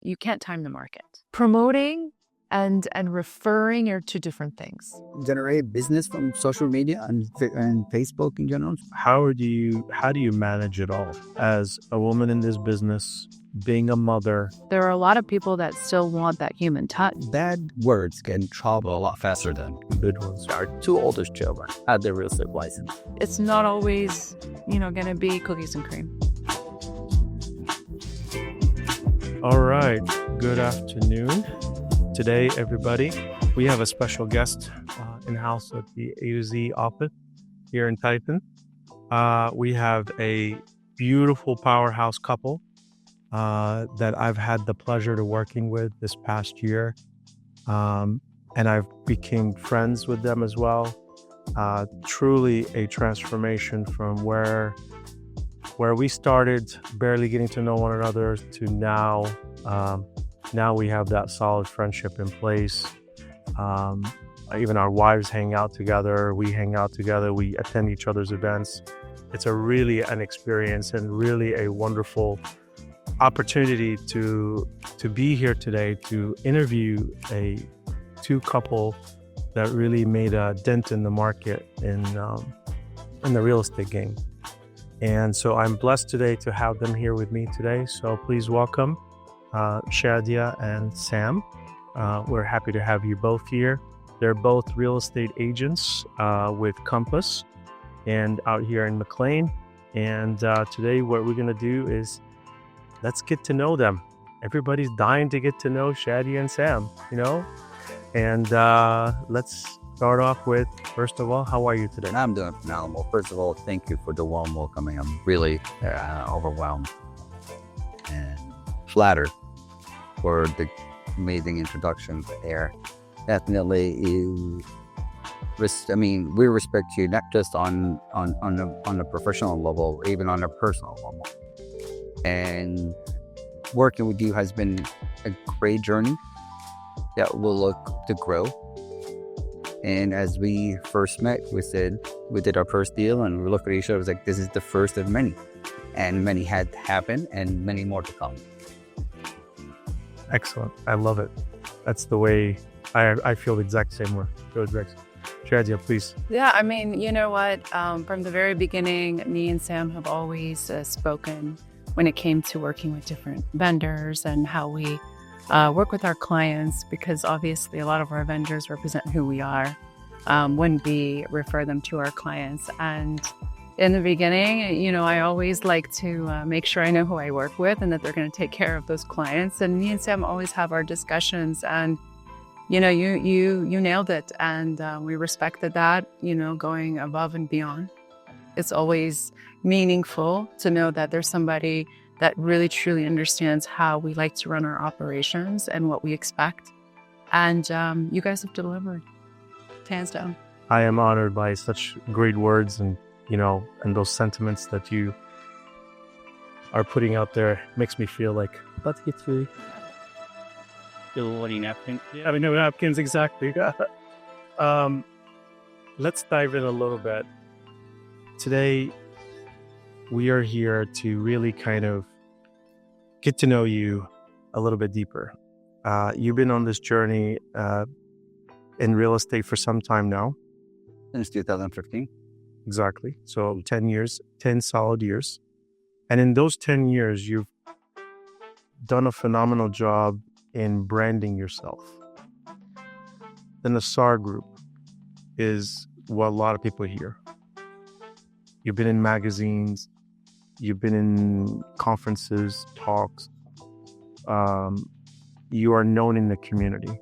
you can't time the market. Promoting and referring are two different things. Generate business from social media and Facebook in general. How do you manage it all as a woman in this business, being a mother? There are a lot of people that still want that human touch. Bad words can travel a lot faster than Good ones. our two oldest children had their real estate license. It's not always, going to be cookies and cream. All right. Good afternoon. Today, everybody, we have a special guest in-house at the A to Z office here in Titan. We have a beautiful powerhouse couple that I've had the pleasure to working with this past year. And I've became friends with them as well. Truly a transformation from where we started barely getting to know one another to now. Now we have that solid friendship in place. Even our wives hang out together. We hang out together. We attend each other's events. It's really an experience and really a wonderful opportunity to be here today to interview two couple that really made a dent in the market in the real estate game. And so I'm blessed today to have them here with me today. So please welcome Shadia and Sam. We're happy to have you both here. They're both real estate agents with Compass and out here in McLean. And today what we're going to do is let's get to know them. Everybody's dying to get to know Shadia and Sam, And let's start off with, first of all, how are you today? I'm doing phenomenal. First of all, thank you for the warm welcoming. I'm really overwhelmed and flattered for the amazing introduction there. Definitely, we respect you not just on a professional level, even on a personal level. And working with you has been a great journey that will look to grow. And as we first met, we said we did our first deal, and we looked at each other. It was like, this is the first of many, and many had happened, and many more to come. Excellent. I love it. That's the way I feel the exact same way. Shadia, please. Yeah, you know what? From the very beginning, me and Sam have always spoken when it came to working with different vendors and how we work with our clients, because obviously a lot of our vendors represent who we are when we refer them to our clients. And in the beginning, I always like to make sure I know who I work with and that they're going to take care of those clients. And me and Sam always have our discussions, and you nailed it. And we respected that, going above and beyond. It's always meaningful to know that there's somebody that really truly understands how we like to run our operations and what we expect. And you guys have delivered, hands down. I am honored by such great words and those sentiments that you are putting out there. Makes me feel like, but it's really... Still wanting napkins? Yeah, no napkins, exactly. Let's dive in a little bit. Today, we are here to really kind of get to know you a little bit deeper. You've been on this journey in real estate for some time now. Since 2015. Exactly. So 10 years, 10 solid years. And in those 10 years, you've done a phenomenal job in branding yourself. The Nassar Group is what a lot of people hear. You've been in magazines, you've been in conferences, talks. You are known in the community,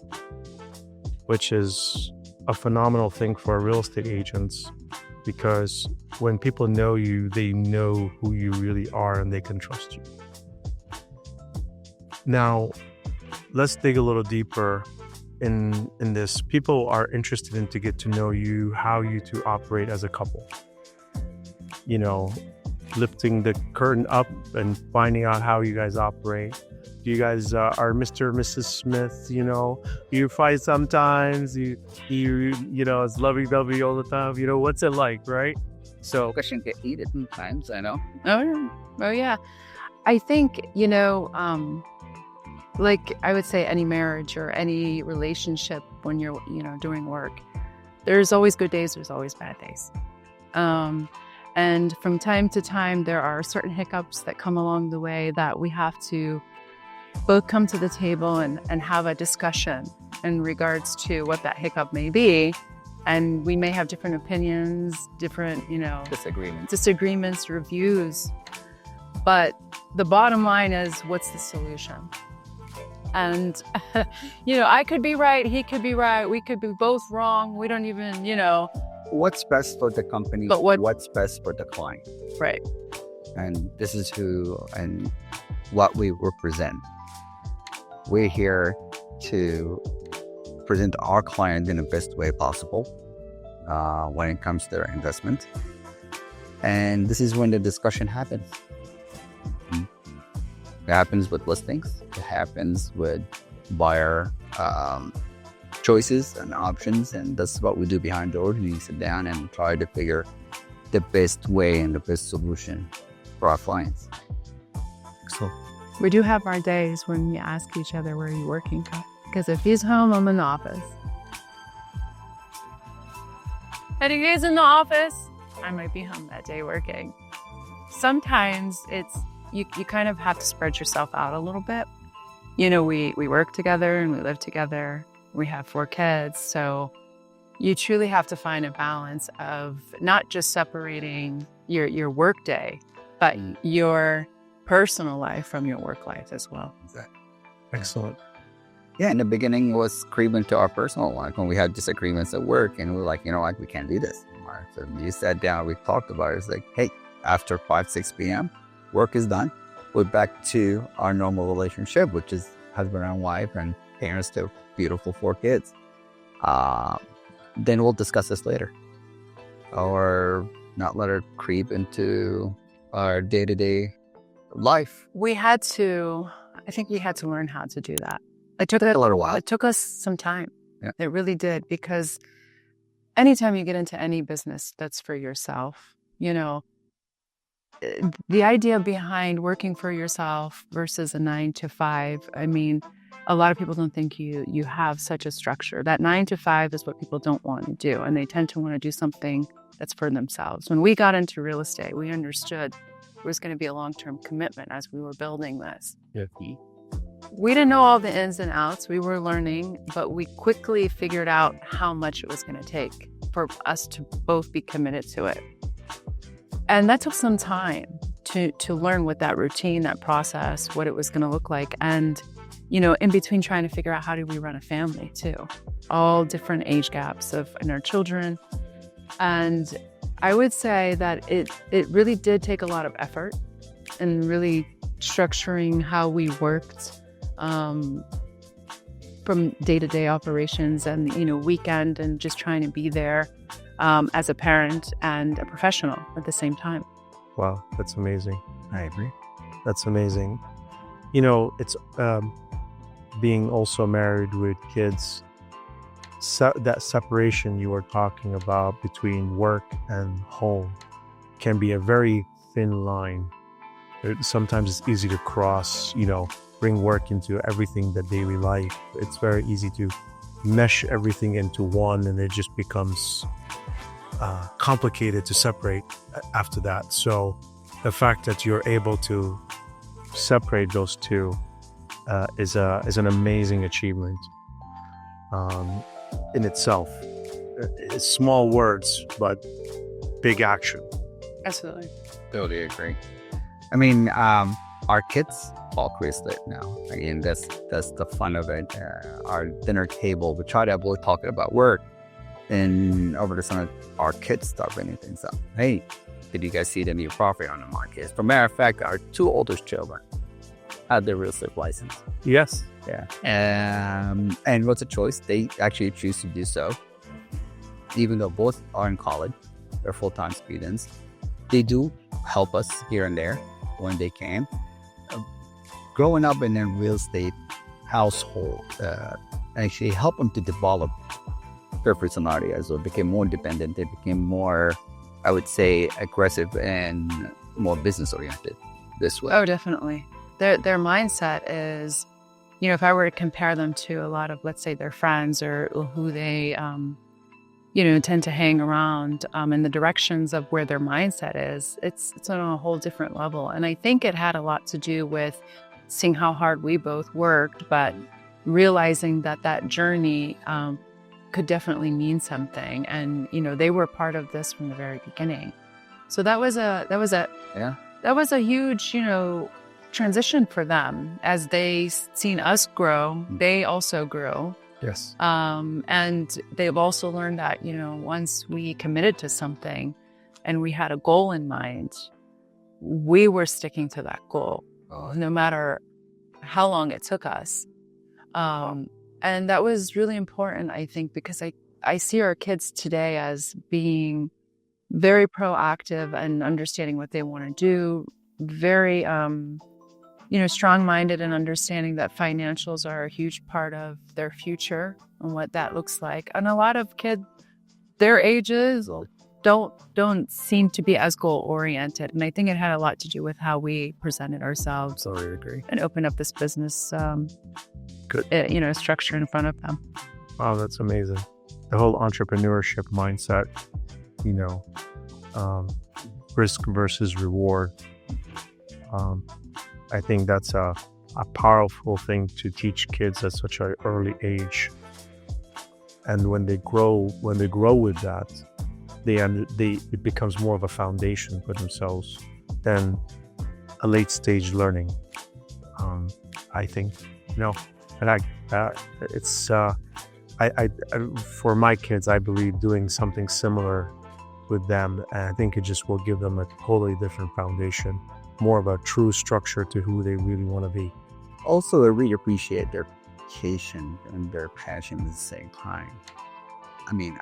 which is a phenomenal thing for real estate agents, because when people know you, they know who you really are and they can trust you. Now, let's dig a little deeper in this. People are interested in to get to know you, how you two operate as a couple. Lifting the curtain up and finding out how you guys operate. You guys are Mr. and Mrs. Smith, you fight sometimes, you it's lovey-dovey all the time, what's it like, right? So Question get heated sometimes, I know. Oh yeah. I think, like I would say any marriage or any relationship when you're, doing work, there's always good days, there's always bad days. And from time to time, there are certain hiccups that come along the way that we have to both come to the table and have a discussion in regards to what that hiccup may be. And we may have different opinions, different, disagreements, reviews. But the bottom line is, what's the solution? And, I could be right, he could be right, we could be both wrong. We don't even, What's best for the company, But what's best for the client. right. And this is who and what we represent. We're here to present our client in the best way possible when it comes to their investment. And this is when the discussion happens. It happens with listings. It happens with buyer choices and options. And that's what we do behind doors. We sit down and try to figure the best way and the best solution for our clients. Excellent. We do have our days when we ask each other, where are you working from? Because if he's home, I'm in the office. And if he's in the office, I might be home that day working. Sometimes you kind of have to spread yourself out a little bit. We work together and we live together. We have 4 kids. So you truly have to find a balance of not just separating your work day, but your personal life from your work life as well. Exactly. Excellent. Yeah, in the beginning it was creeping to our personal life when we had disagreements at work and we were like, we can't do this anymore. So you sat down, we talked about it. It's like, hey, after 5, 6 p.m., work is done. We're back to our normal relationship, which is husband and wife and parents to beautiful 4 kids. Then we'll discuss this later. Or not let it creep into our day-to-day life. I think we had to learn how to do that. It took a little while. It took us some time. Yeah. It really did, because anytime you get into any business that's for yourself, the idea behind working for yourself versus a 9 to 5, I mean, a lot of people don't think you have such a structure. That 9 to 5 is what people don't want to do, and they tend to want to do something that's for themselves. When we got into real estate, we understood there was going to be a long-term commitment as we were building this. Yeah. We didn't know all the ins and outs. We were learning, but we quickly figured out how much it was going to take for us to both be committed to it. And that took some time to learn what that routine, that process, what it was going to look like. And, in between trying to figure out how do we run a family too. All different age gaps in our children. And I would say that it really did take a lot of effort and really structuring how we worked from day-to-day operations and, weekend, and just trying to be there as a parent and a professional at the same time. Wow, that's amazing. I agree. That's amazing. It's being also married with kids, that separation you were talking about between work and home can be a very thin line. Sometimes it's easy to cross, bring work into everything, the daily life. It's very easy to mesh everything into one, and it just becomes complicated to separate after that. So the fact that you're able to separate those two is an amazing achievement in itself. It's small words, but big action. Absolutely. Totally agree. I mean, our kids all Christlit now. Again, that's the fun of it. Our dinner table, we try to avoid talking about work. And over the summer, our kids start bringing things up. Hey, did you guys see the new property on the market? As a matter of fact, our 2 oldest children had their real estate license. Yes. Yeah. And what's a choice? They actually choose to do so. Even though both are in college, they're full-time students. They do help us here and there when they can. Growing up in a real estate household actually helped them to develop their personality as well. Became more independent. They became more, I would say, aggressive and more business oriented this way. Oh, definitely. Their mindset is if I were to compare them to a lot of, let's say, their friends or who they, tend to hang around in the directions of where their mindset is, it's on a whole different level. And I think it had a lot to do with seeing how hard we both worked, but realizing that journey could definitely mean something. And, they were part of this from the very beginning. So that was a huge, transition for them. As they seen us grow, they also grew. Yes. And they've also learned that, once we committed to something and we had a goal in mind, we were sticking to that goal, no matter how long it took us. And that was really important, I think, because I see our kids today as being very proactive and understanding what they want to do, very, strong-minded and understanding that financials are a huge part of their future and what that looks like. And a lot of kids, their ages don't seem to be as goal-oriented. And I think it had a lot to do with how we presented ourselves. So I agree. And opened up this business, structure in front of them. Wow, that's amazing. The whole entrepreneurship mindset, risk versus reward. I think that's a powerful thing to teach kids at such an early age. And when they grow with that, it becomes more of a foundation for themselves than a late stage learning. I think, and for my kids, I believe doing something similar with them, and I think it just will give them a totally different foundation, more of a true structure to who they really want to be. Also, I really appreciate their dedication and their passion at the same time. I mean,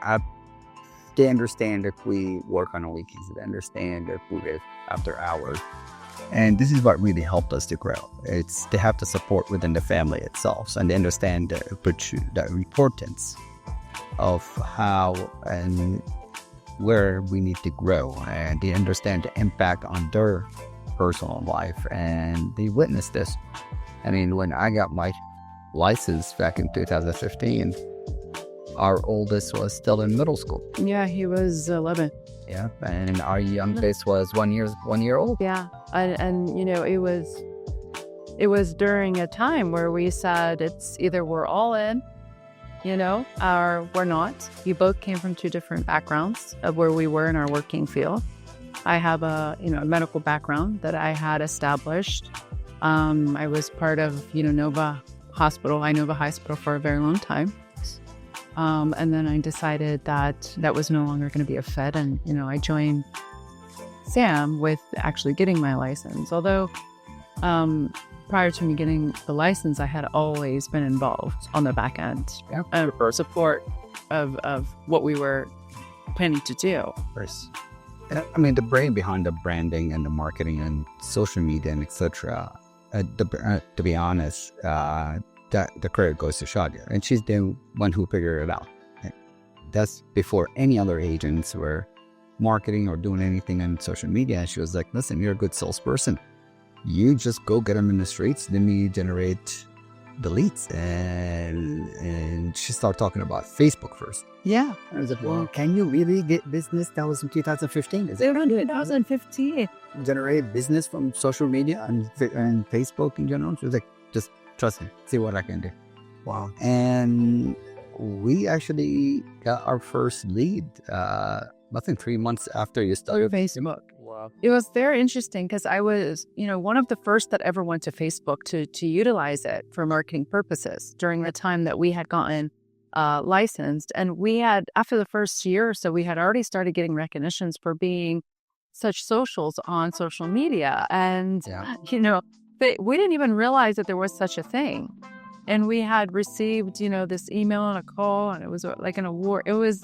they understand if we work on the weekends, they understand if we live after hours. And this is what really helped us to grow. It's they have the support within the family itself, and they understand the importance of how and where we need to grow, and they understand the impact on their personal life, and they witnessed this. I mean, when I got my license back in 2015, our oldest was still in middle school. Yeah, he was 11. Yeah, and our youngest was 1 year old. Yeah, and it was during a time where we said it's either we're all in, or we're not. We both came from two different backgrounds of where we were in our working field. I have a medical background that I had established. I was part of Inova Hospital for a very long time. And then I decided that was no longer going to be a fit. And, I joined Sam with actually getting my license. Although prior to me getting the license, I had always been involved on the back end for support of what we were planning to do. Nice. I mean, the brain behind the branding and the marketing and social media and etc. To be honest, that the credit goes to Shadia, and she's the one who figured it out. That's before any other agents were marketing or doing anything on social media. And she was like, listen, you're a good salesperson. You just go get them in the streets, then you generate the leads. And she started talking about Facebook first. Yeah. I was like, well, can you really get business? That was in 2015. Is it 2015. Generate business from social media and Facebook in general? She was like, just trust me, see what I can do. Wow. And we actually got our first lead, I think 3 months after you started Facebook. Wow. It was very interesting because I was, one of the first that ever went to Facebook to utilize it for marketing purposes during the time that we had gotten licensed. And we had, after the first year or so, we had already started getting recognitions for being such socials on social media. And, we didn't even realize that there was such a thing. And we had received, this email and a call, and it was like an award. It was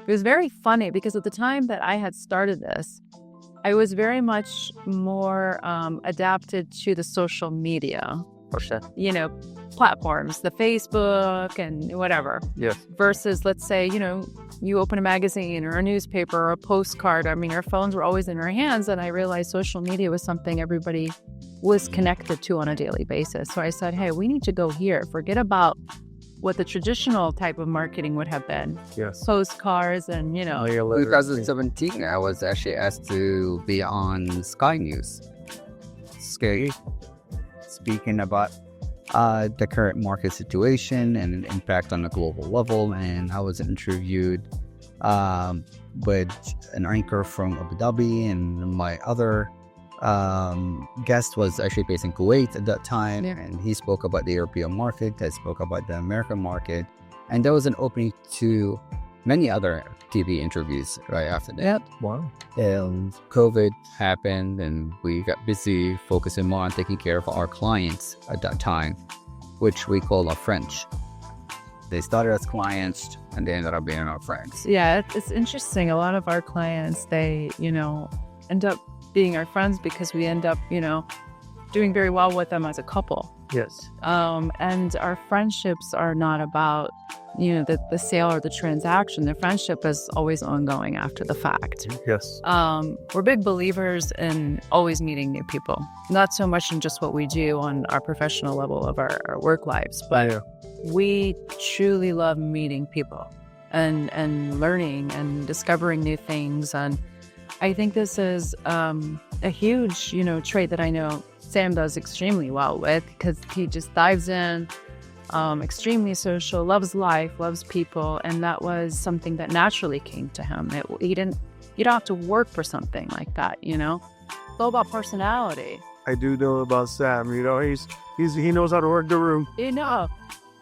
very funny because at the time that I had started this, I was very much more adapted to the social media, platforms, the Facebook and whatever. Yes. Versus, let's say, you open a magazine or a newspaper or a postcard. I mean, our phones were always in our hands, and I realized social media was something everybody was connected to on a daily basis. So I said, hey, we need to go here. Forget about what the traditional type of marketing would have been. Yes. Postcards and, Oh, you're literally- 2017, I was actually asked to be on Sky News. Scary. Speaking about the current market situation and impact on a global level. And I was interviewed with an anchor from Abu Dhabi, and my other guest was actually based in Kuwait at that time. Yeah. And he spoke about the European market. I spoke about the American market. And there was an opening to many other TV interviews right after that. Yep. Wow. And COVID happened, and we got busy focusing more on taking care of our clients at that time, which we call our friends. They started as clients, and they ended up being our friends. Yeah, it's interesting. A lot of our clients, they, end up being our friends because we end up, doing very well with them as a couple. Yes. And our friendships are not about, the sale or the transaction. The friendship is always ongoing after the fact. Yes. We're big believers in always meeting new people, not so much in just what we do on our professional level of our work lives, but Yeah. we truly love meeting people and learning and discovering new things. And I think this is a huge, trait that I know Sam does extremely well with, because he just dives in, extremely social, loves life, loves people. And that was something that naturally came to him. You don't have to work for something like that, It's all about personality. I do know about Sam. He knows how to work the room.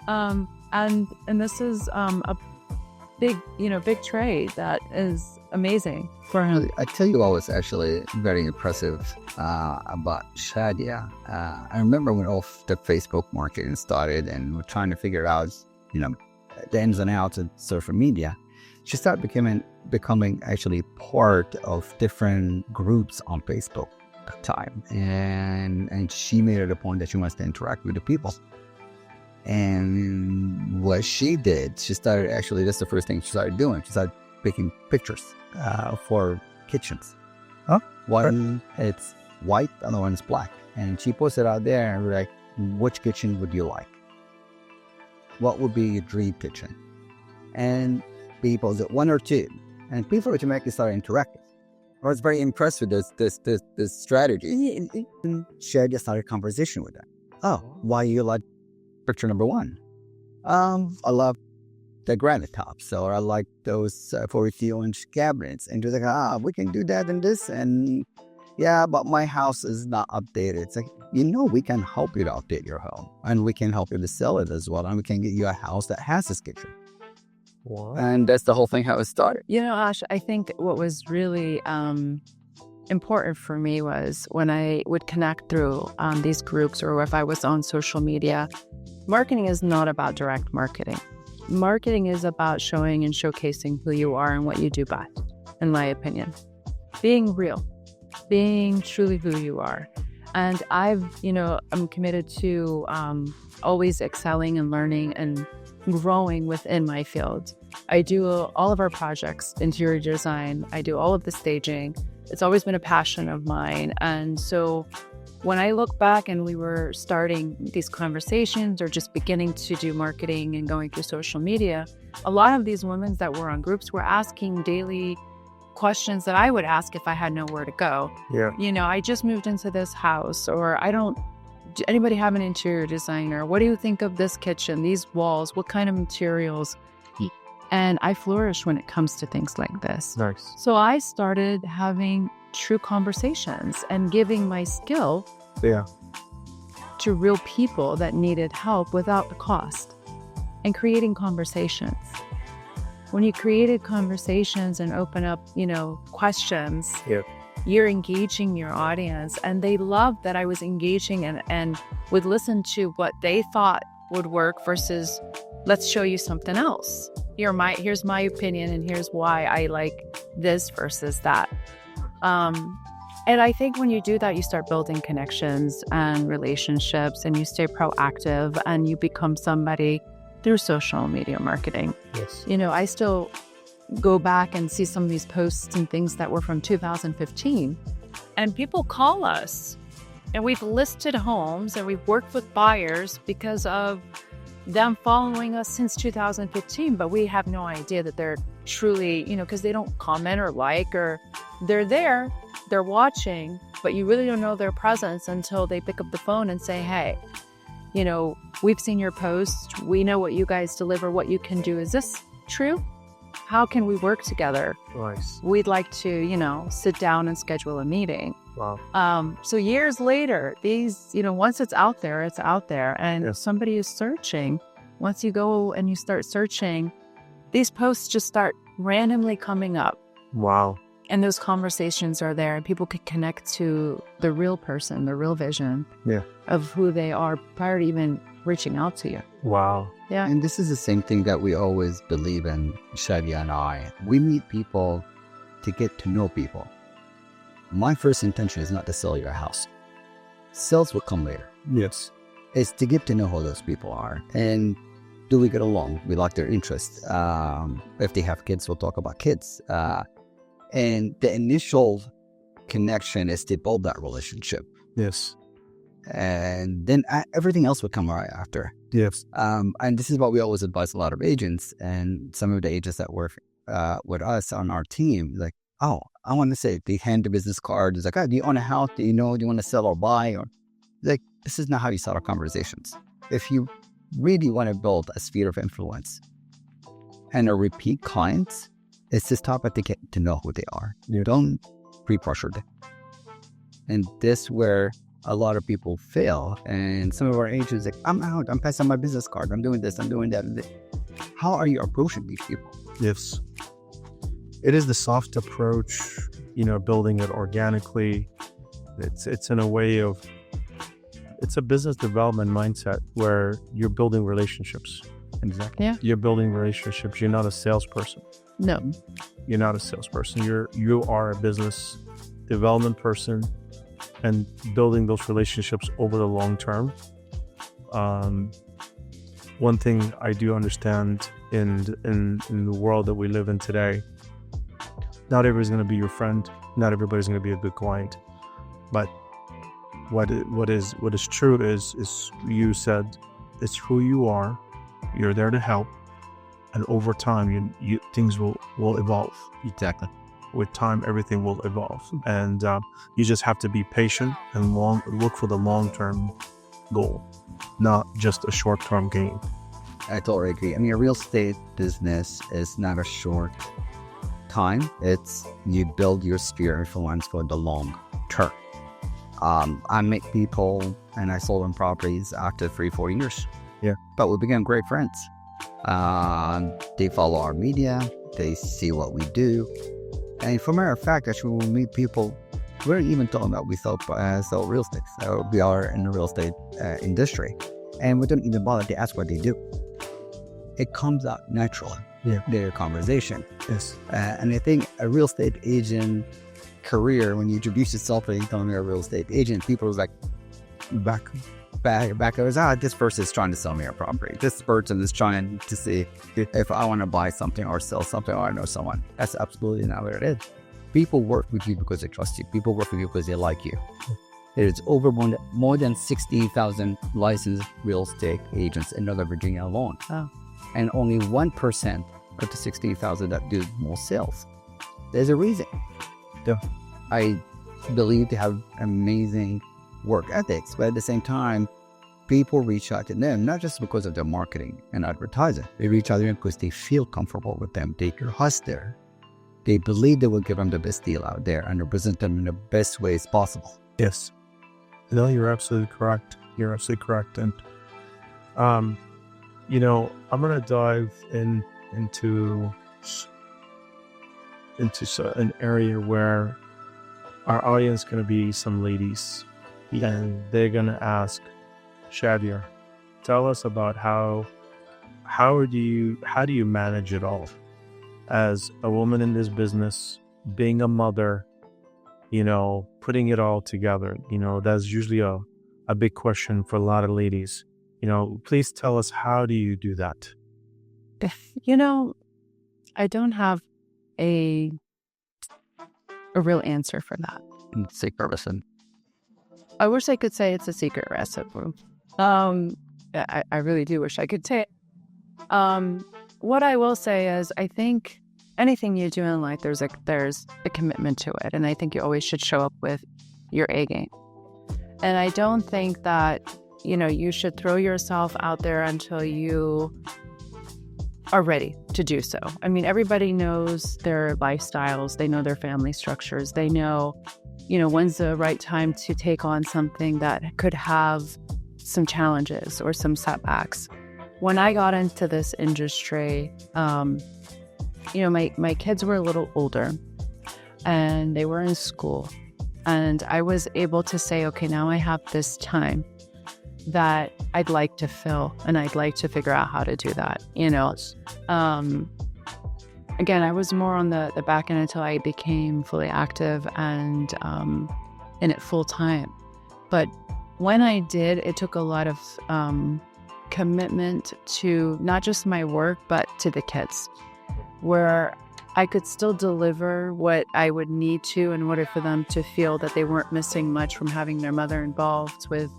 And this is a big trait that is amazing for him. I tell you what was actually very impressive about Shadia. I remember when all the Facebook marketing started and we're trying to figure out, the ins and outs of social media. She started becoming actually part of different groups on Facebook at the time. And she made it a point that she wants to interact with the people. And what she did, she started actually, that's the first thing she started doing. She started taking pictures for kitchens. One, it's white, the other one's black. And she posted out there and we're like, which kitchen would you like? What would be your dream kitchen? And people said one or two. And people automatically started interacting. I was very impressed with this strategy. And she just started a conversation with them. Oh, why you like picture number one? I love the granite tops, or I like those 42-inch cabinets. And they're like, we can do that and this. And yeah, but my house is not updated. It's like, we can help you to update your home, and we can help you to sell it as well. And we can get you a house that has this kitchen. Wow. And that's the whole thing, how it started. Ash, I think what was really important for me was when I would connect through these groups, or if I was on social media, marketing is not about direct marketing. Marketing is about showing and showcasing who you are and what you do best, in my opinion. Being real, being truly who you are. And I'm committed to always excelling and learning and growing within my field. I do all of our projects, interior design. I do all of the staging. It's always been a passion of mine. And so when I look back and we were starting these conversations or just beginning to do marketing and going through social media, a lot of these women that were on groups were asking daily questions that I would ask if I had nowhere to go. Yeah. I just moved into this house, or do anybody have an interior designer? What do you think of this kitchen, these walls? What kind of materials? And I flourish when it comes to things like this. Nice. So I started having true conversations and giving my skill to real people that needed help without the cost, and creating conversations. When you created conversations and open up, questions, you're engaging your audience, and they loved that I was engaging and would listen to what they thought would work versus let's show you something else. Here's my opinion, and here's why I like this versus that. And I think when you do that, you start building connections and relationships, and you stay proactive, and you become somebody through social media marketing. Yes. I still go back and see some of these posts and things that were from 2015, and people call us And we've listed homes and we've worked with buyers because of them following us since 2015, but we have no idea that they're truly, because they don't comment or like, or they're there, they're watching, but you really don't know their presence until they pick up the phone and say, hey, we've seen your post. We know what you guys deliver, what you can do. Is this true? How can we work together? Nice. We'd like to, sit down and schedule a meeting. Wow. So years later, these, once it's out there, it's out there. And Yes. somebody is searching. Once you go and you start searching, these posts just start randomly coming up. Wow. And those conversations are there. And people can connect to the real person, the real vision of who they are prior to even reaching out to you. Wow. Yeah. And this is the same thing that we always believe in, Shadia and I. We meet people to get to know people. My first intention is not to sell your house. Sales will come later. Yes. It's to get to know who those people are. And do we get along? We like their interests. If they have kids, we'll talk about kids. And the initial connection is to build that relationship. Yes. And then everything else would come right after. Yes. And this is what we always advise a lot of agents, and some of the agents that work with us on our team, like, oh, I want to say, they hand the business card. It's like, oh, do you own a house? Do you want to sell or buy? Or like, this is not how you start our conversations. If you really want to build a sphere of influence and a repeat clients, it's to stop at to get to know who they are. You don't pre-pressure them. And this where a lot of people fail. And some of our agents like, I'm out, I'm passing my business card, I'm doing this, I'm doing that. How are you approaching these people? Yes. It is the soft approach, building it organically. It's in a way of, it's a business development mindset where you're building relationships. Exactly. Yeah. You're building relationships. You're not a salesperson. No. You're not a salesperson. You are a business development person, and building those relationships over the long term. One thing I do understand in the world that we live in today, not everybody's going to be your friend. Not everybody's going to be a good client. But what is true is you said it's who you are. You're there to help, and over time, you things will evolve. Exactly. With time, everything will evolve, and you just have to be patient and look for the long-term goal, not just a short-term gain. I totally agree. I mean, a real estate business is not a short time. It's you build your sphere of influence for the long term. I met people and I sold them properties after 3-4 years. Yeah. But we became great friends. They follow our media. They see what we do. And for matter of fact, actually, when we meet people, we're even talking about we sell real estate. So we are in the real estate industry. And we don't even bother to ask what they do. It comes out naturally. Yeah. Their conversation. Yes. And I think a real estate agent career, when you introduce yourself and you tell me a real estate agent, people are like, back this person is trying to sell me a property. This person is trying to see if I want to buy something or sell something or I know someone. That's absolutely not what it is. People work with you because they trust you. People work with you because they like you. There's over more than 60,000 licensed real estate agents in Northern Virginia alone. Oh. And only 1% of the 60,000 that do most sales. There's a reason. Yeah. I believe they have amazing work ethics, but at the same time, people reach out to them not just because of their marketing and advertising. They reach out to them because they feel comfortable with them. They trust there. They believe they will give them the best deal out there and represent them in the best ways possible. Yes. No, you're absolutely correct. You're absolutely correct. And, I'm going to dive into an area where our audience is going to be some ladies. And they're going to ask, Shadia, tell us about how do you manage it all as a woman in this business, being a mother, putting it all together. That's usually a big question for a lot of ladies. Please tell us, how do you do that? I don't have a real answer for that. Say person. I wish I could say it's a secret recipe. I really do wish I could say it. What I will say is, I think anything you do in life, there's a commitment to it, and I think you always should show up with your A game. And I don't think that you should throw yourself out there until you are ready to do so. I mean, everybody knows their lifestyles, they know their family structures, they know, when's the right time to take on something that could have some challenges or some setbacks. When I got into this industry, my kids were a little older and they were in school, and I was able to say, okay, now I have this time that I'd like to fill, and I'd like to figure out how to do that. Again, I was more on the back end until I became fully active and in it full time. But when I did, it took a lot of commitment to not just my work, but to the kids, where I could still deliver what I would need to in order for them to feel that they weren't missing much from having their mother involved with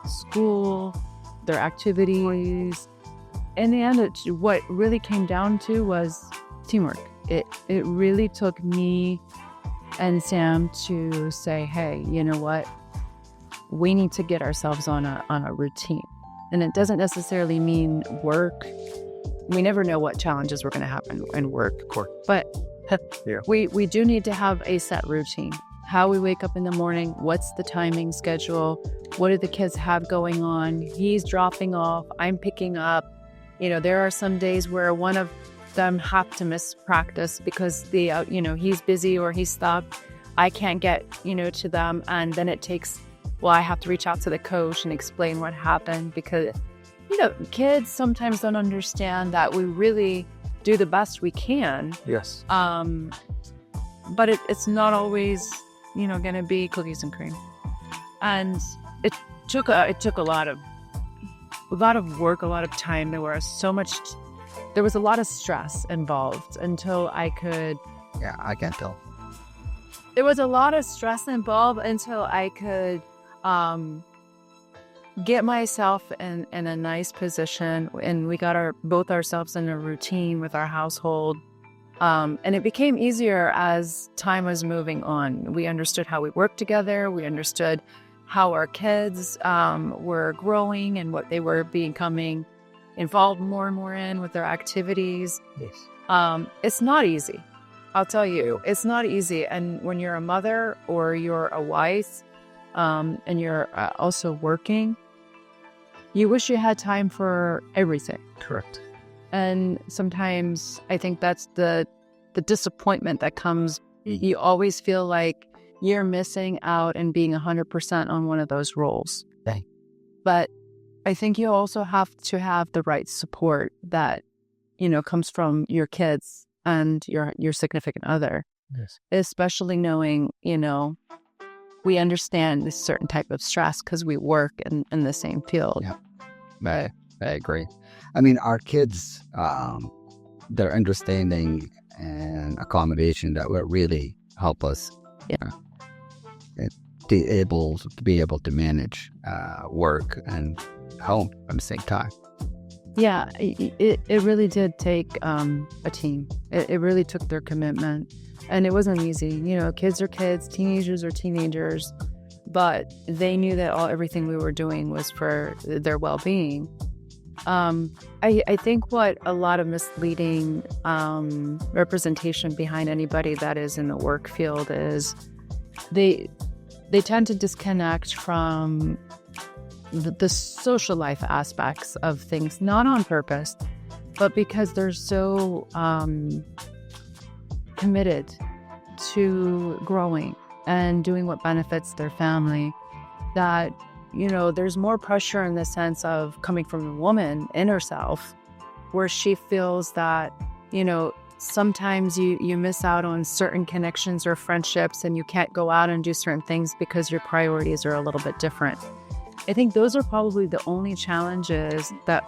school, their activities. In the end, what really came down to was teamwork. It really took me and Sam to say, hey, you know what? We need to get ourselves on a routine. And it doesn't necessarily mean work. We never know what challenges were going to happen in work. Of course. But Yeah. we do need to have a set routine. How we wake up in the morning, what's the timing schedule, what do the kids have going on? He's dropping off, I'm picking up. There are some days where one of them have to miss practice because he's busy or he's stuck. I can't get, to them. And then it takes, I have to reach out to the coach and explain what happened because, kids sometimes don't understand that we really do the best we can. Yes. But it's not always, going to be cookies and cream. And it took a lot of work, a lot of time. There was a lot of stress involved until I could. Yeah, I can tell. There was a lot of stress involved until I could get myself in a nice position, and we got both ourselves in a routine with our household. And it became easier as time was moving on. We understood how we worked together. We understood how our kids were growing and what they were becoming involved more and more in with their activities. Yes. It's not easy. I'll tell you, it's not easy. And when you're a mother or you're a wife and you're also working, you wish you had time for everything. Correct. And sometimes I think that's the disappointment that comes. You always feel like you're missing out and being 100% on one of those roles. Okay. But I think you also have to have the right support that, comes from your kids and your significant other. Yes. Especially knowing, we understand this certain type of stress because we work in the same field. Yeah, I agree. I mean, our kids, their understanding and accommodation that will really help us be able to manage work and home at the same time. Yeah, it really did take a team. It really took their commitment, and it wasn't easy. Kids are kids, teenagers are teenagers, but they knew that everything we were doing was for their well-being. I think what a lot of misleading representation behind anybody that is in the work field is they tend to disconnect from the social life aspects of things, not on purpose, but because they're so committed to growing and doing what benefits their family that, there's more pressure in the sense of coming from a woman in herself, where she feels that, sometimes you miss out on certain connections or friendships and you can't go out and do certain things because your priorities are a little bit different. I think those are probably the only challenges that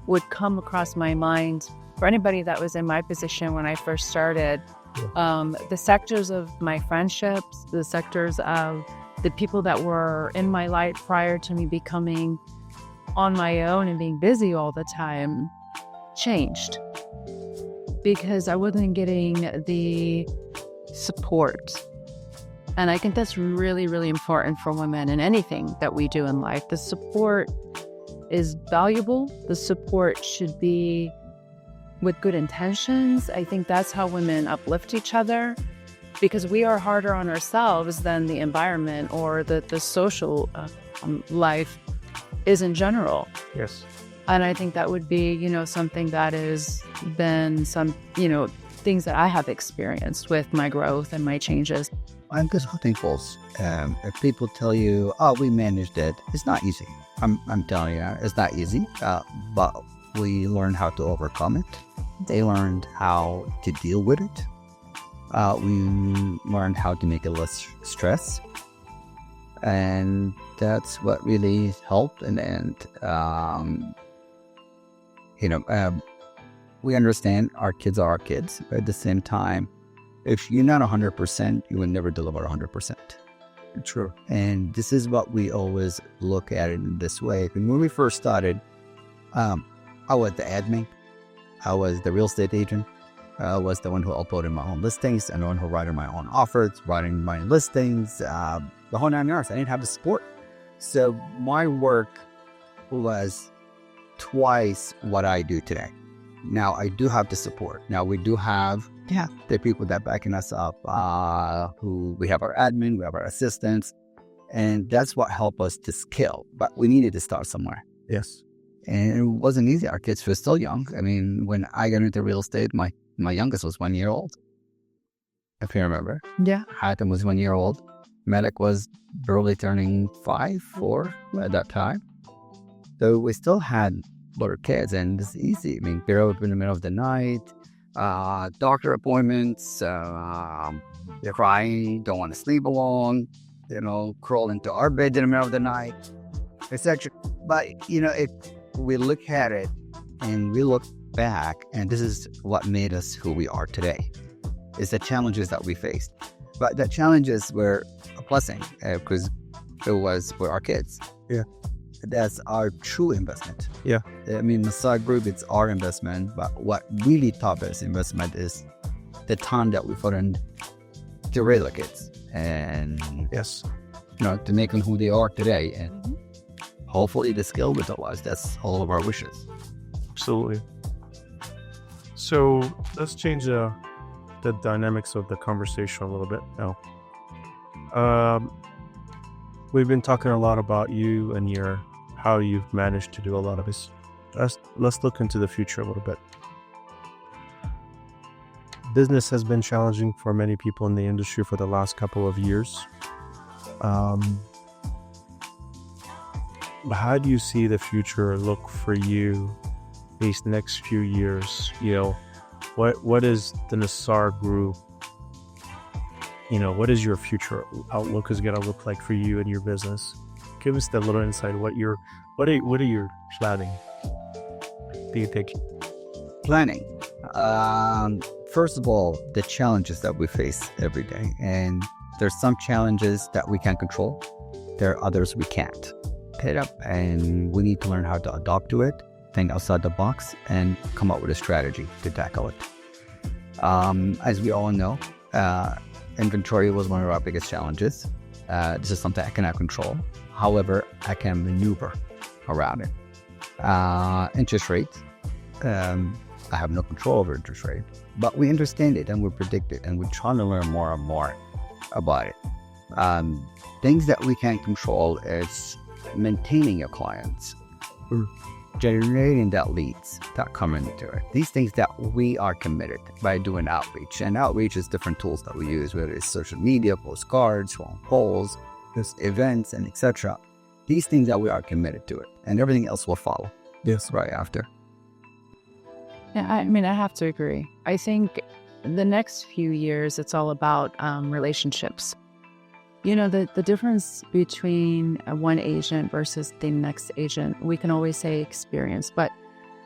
would come across my mind for anybody that was in my position when I first started. The sectors of my friendships, the sectors of the people that were in my life prior to me becoming on my own and being busy all the time changed because I wasn't getting the support. And I think that's really, really important for women in anything that we do in life. The support is valuable. The support should be with good intentions. I think that's how women uplift each other, because we are harder on ourselves than the environment or the social life is in general. Yes. And I think that would be, something that has been some, things that I have experienced with my growth and my changes. I'm just thankful. If people tell you, "Oh, we managed it," it's not easy. I'm telling you, it's not easy. But we learned how to overcome it. They learned how to deal with it. We learned how to make it less stress, and that's what really helped. And we understand our kids are our kids, but at the same time, if you're not 100%, you will never deliver 100%. True. And this is what we always look at it in this way. When we first started, I was the admin. I was the real estate agent. I was the one who uploaded my own listings and the one who wrote my own offers, writing my listings, the whole 9 yards. I didn't have the support. So my work was twice what I do today. Now I do have the support. Now we do have the people that backing us up, who we have our admin, we have our assistants, and that's what helped us to scale. But we needed to start somewhere. Yes. And it wasn't easy. Our kids were still young. I mean, when I got into real estate, my youngest was 1 year old, if you remember. Yeah. Hatem was 1 year old. Malik was barely turning 4 at that time. So we still had little kids, and it's easy. I mean, they're up in the middle of the night, doctor appointments, they're crying, don't want to sleep alone, crawl into our bed in the middle of the night, etc. But, if we look at it and we look back, and this is what made us who we are today, is the challenges that we faced. But the challenges were a blessing because it was for our kids. Yeah. That's our true investment. Yeah. I mean, Masai Group, it's our investment, but what really top us investment is the time that we put in to raise our kids and, Yes. to make them who they are today. And hopefully the skill with us, that's all of our wishes. Absolutely. So let's change the dynamics of the conversation a little bit now. We've been talking a lot about you and how you've managed to do a lot of this. Let's look into the future a little bit. Business has been challenging for many people in the industry for the last couple of years. How do you see the future look for you these next few years? What is the Nassar Group? What is your future outlook is going to look like for you and your business? Give us that little insight. What are you planning? Do you think? Planning. First of all, the challenges that we face every day. And there's some challenges that we can control. There are others we can't. And we need to learn how to adapt to it, think outside the box, and come up with a strategy to tackle it. As we all know, inventory was one of our biggest challenges. This is something I cannot control. However, I can maneuver around it. Interest rates, I have no control over interest rate, but we understand it and we predict it, and we're trying to learn more and more about it. Things that we can control is maintaining your clients, generating that leads that come into it. These things that we are committed by doing outreach, and outreach is different tools that we use, whether it's social media, postcards, phone polls, events, and etc. These things that we are committed to it, and everything else will follow. Yes. Right after. Yeah, I mean, I have to agree. I think the next few years, it's all about relationships. The difference between one agent versus the next agent, we can always say experience, but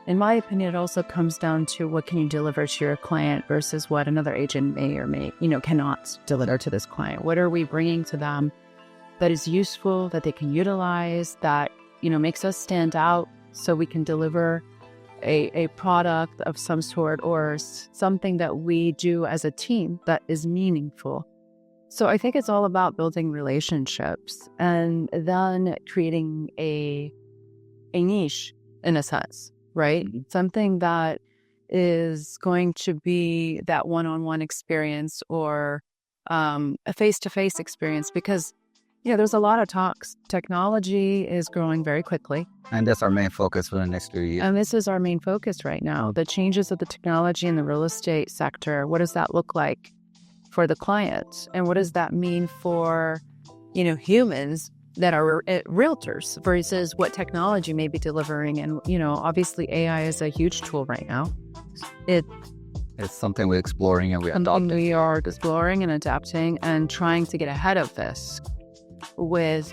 in my opinion, it also comes down to what can you deliver to your client versus what another agent may or cannot deliver to this client. What are we bringing to them that is useful, that they can utilize, that, makes us stand out so we can deliver a product of some sort or something that we do as a team that is meaningful. So I think it's all about building relationships and then creating a niche in a sense, right? Mm-hmm. Something that is going to be that one-on-one experience or a face-to-face experience, because there's a lot of talks. Technology is growing very quickly. And that's our main focus for the next few years. And this is our main focus right now. The changes of the technology in the real estate sector, what does that look like for the client? And what does that mean for, humans that are realtors versus what technology may be delivering? And, obviously AI is a huge tool right now. It's something we're exploring and we're adopting. We are exploring and adapting and trying to get ahead of this with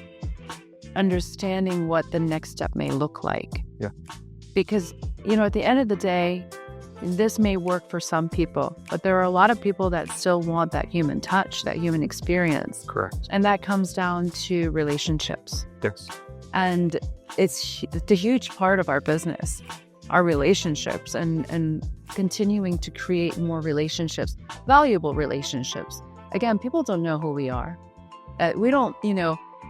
understanding what the next step may look like. Yeah. Because, at the end of the day, this may work for some people, but there are a lot of people that still want that human touch, that human experience. Correct. And that comes down to relationships. Yes. And it's a huge part of our business, our relationships, and continuing to create more relationships, valuable relationships. Again, people don't know who we are. We don't,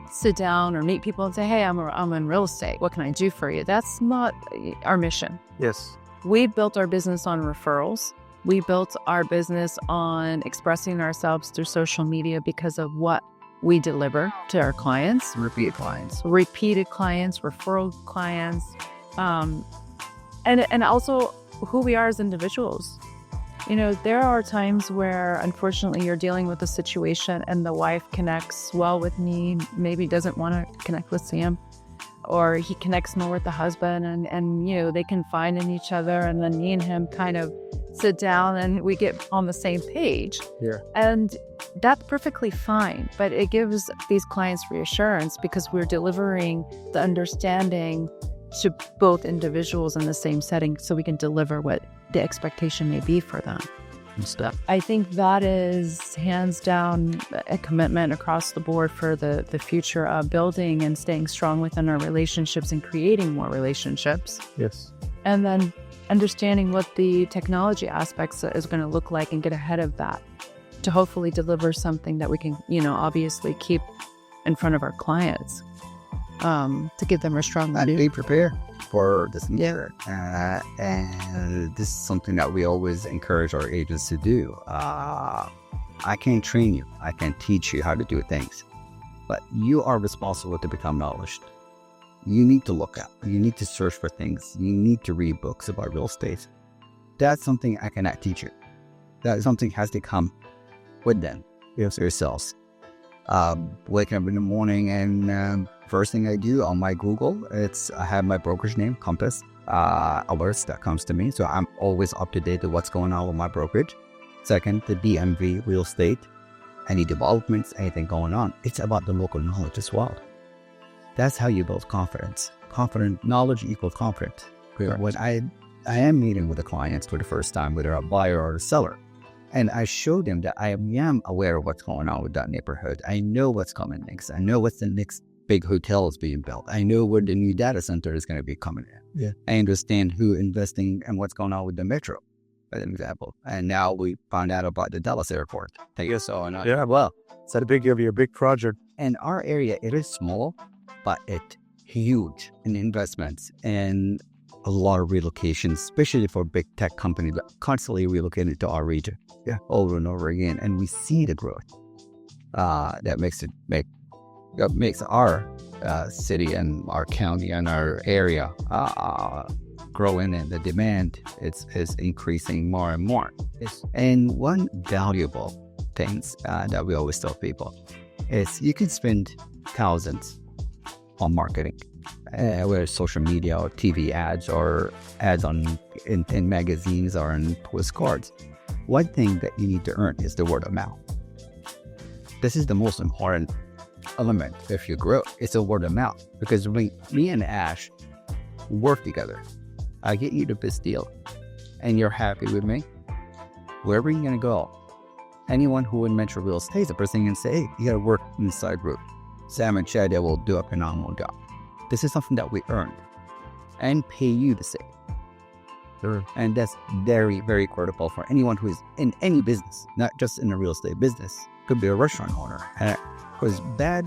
sit down or meet people and say, hey, I'm in real estate. What can I do for you? That's not our mission. Yes. We built our business on referrals. We built our business on expressing ourselves through social media because of what we deliver to our clients. Repeat clients. Repeated clients, referral clients, and also who we are as individuals. There are times where, unfortunately, you're dealing with a situation and the wife connects well with me, maybe doesn't want to connect with Sam, or he connects more with the husband and they can find in each other, and then me and him kind of sit down and we get on the same page. Yeah. And that's perfectly fine, but it gives these clients reassurance because we're delivering the understanding to both individuals in the same setting so we can deliver what the expectation may be for them. I think that is hands down a commitment across the board for the future of building and staying strong within our relationships and creating more relationships. Yes. And then understanding what the technology aspects is going to look like and get ahead of that to hopefully deliver something that we can, obviously keep in front of our clients to give them a strong And be prepared for this year. And this is something that we always encourage our agents to do. I can't train you. I can teach you how to do things. But you are responsible to become knowledge. You need to look up. You need to search for things. You need to read books about real estate. That's something I cannot teach you. That is something has to come with them. Yes. Yourselves. Waking up in the morning and first thing I do on my Google, I have my brokerage name, Compass, alerts that comes to me. So I'm always up to date with what's going on with my brokerage. Second, the DMV real estate, any developments, anything going on. It's about the local knowledge as well. That's how you build confidence. Knowledge equals confidence. When I am meeting with a client for the first time, whether a buyer or a seller, and I show them that I am aware of what's going on with that neighborhood. I know what's coming next. I know what's the next big hotel is being built. I know where the new data center is going to be coming in. Yeah. I understand who investing and what's going on with the metro, as an example. And now we found out about the Dallas airport. Yeah, well, it's a big project. And our area, it is small, but it's huge in investments and a lot of relocations, especially for big tech companies that constantly relocating to our region. Yeah. Over and over again. And we see the growth that makes our city and our county and our area growing, and the demand is increasing more and more. Yes. And one valuable things that we always tell people is you can spend thousands on marketing, whether it's social media or TV ads or ads in magazines or in postcards. One thing that you need to earn is the word of mouth. This is the most important element if you grow. It's a word of mouth, because when me and Ash work together, I get you the best deal and you're happy with me, wherever you're going to go, anyone who would mention real estate, the person can say, hey, you got to work inside group. Sam and Shadia will do a phenomenal job. This is something that we earned and pay you the same. Sure. And that's very, very critical for anyone who is in any business, not just in a real estate business. Could be a restaurant owner. Because bad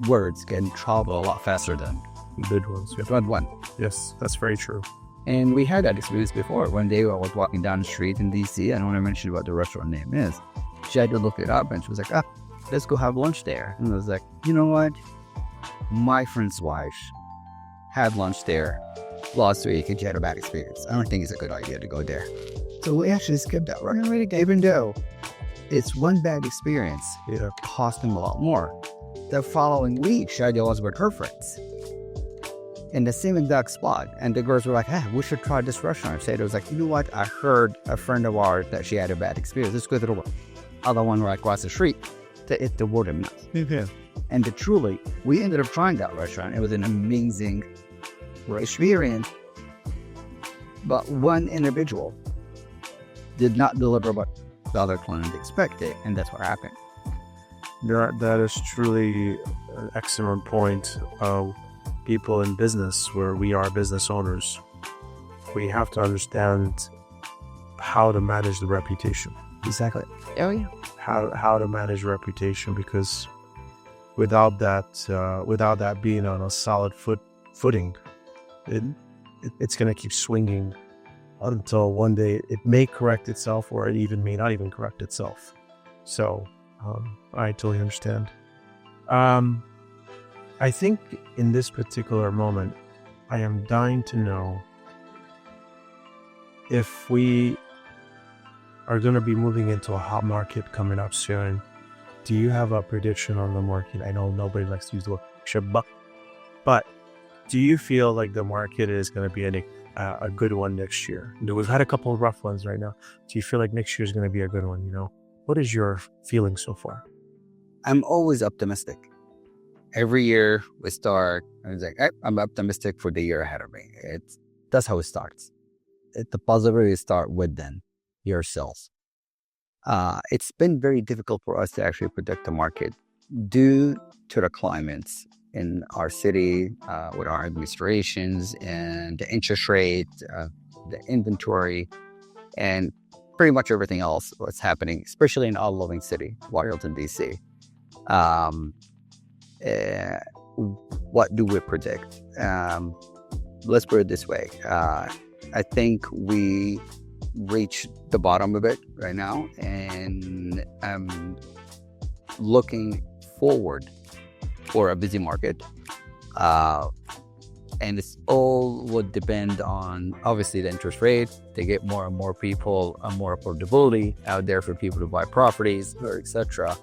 words can travel a lot faster than Good ones. Yeah. good one. Yes, that's very true. And we had that experience before. One day I was walking down the street in DC. I don't want to mention what the restaurant name is. She had to look it up and she was like, let's go have lunch there. And I was like, you know what? My friend's wife had lunch there last week and she had a bad experience. I don't think it's a good idea to go there. So we actually skipped that right? Even though it's one bad experience, it cost them a lot more. The following week, Shadia was with her friends in the same exact spot. And the girls were like, we should try this restaurant. Shadia was like, you know what? I heard a friend of ours that she had a bad experience. Let's go to the other one right across the street to hit the word of mouth. Yeah. And truly, we ended up trying that restaurant. It was an amazing experience. But one individual did not deliver what the other client expected. And that's what happened. That is truly an excellent point of people in business where we are business owners. We have to understand how to manage the reputation. Exactly. Oh, yeah. How to manage reputation, because without that being on a solid footing, it's going to keep swinging until one day it may correct itself, or it even may not even correct itself. So I totally understand. I think in this particular moment, I am dying to know if we are going to be moving into a hot market coming up soon. Do you have a prediction on the market? I know nobody likes to use the word prediction, but do you feel like the market is going to be a good one next year? We've had a couple of rough ones right now. Do you feel like next year is going to be a good one? What is your feeling so far? I'm always optimistic. Every year we start, I was like, I'm optimistic for the year ahead of me. That's how it starts. The possibilities start within yourself. It's been very difficult for us to actually predict the market due to the climates in our city, with our administrations and the interest rate, the inventory, and pretty much everything else what's happening, especially in our loving city, Washington, D.C. What do we predict? Let's put it this way. I think we reached the bottom of it right now, and I'm looking forward for a busy market. And it's all would depend on, obviously, the interest rate. They get more and more people, more affordability out there for people to buy properties, or etc.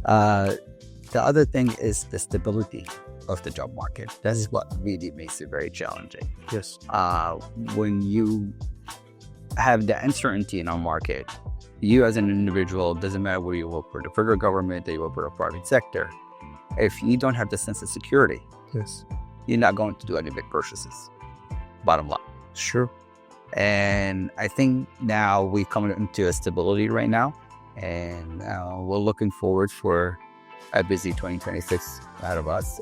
The other thing is the stability of the job market. That is what really makes it very challenging. Yes. When you have the uncertainty in our market, you as an individual, doesn't matter where you work for the federal government, or you work for the private sector, if you don't have the sense of security, Yes. you're not going to do any big purchases. Bottom line. Sure. And I think now we're coming into a stability right now, and we're looking forward for a busy 2026 out of us.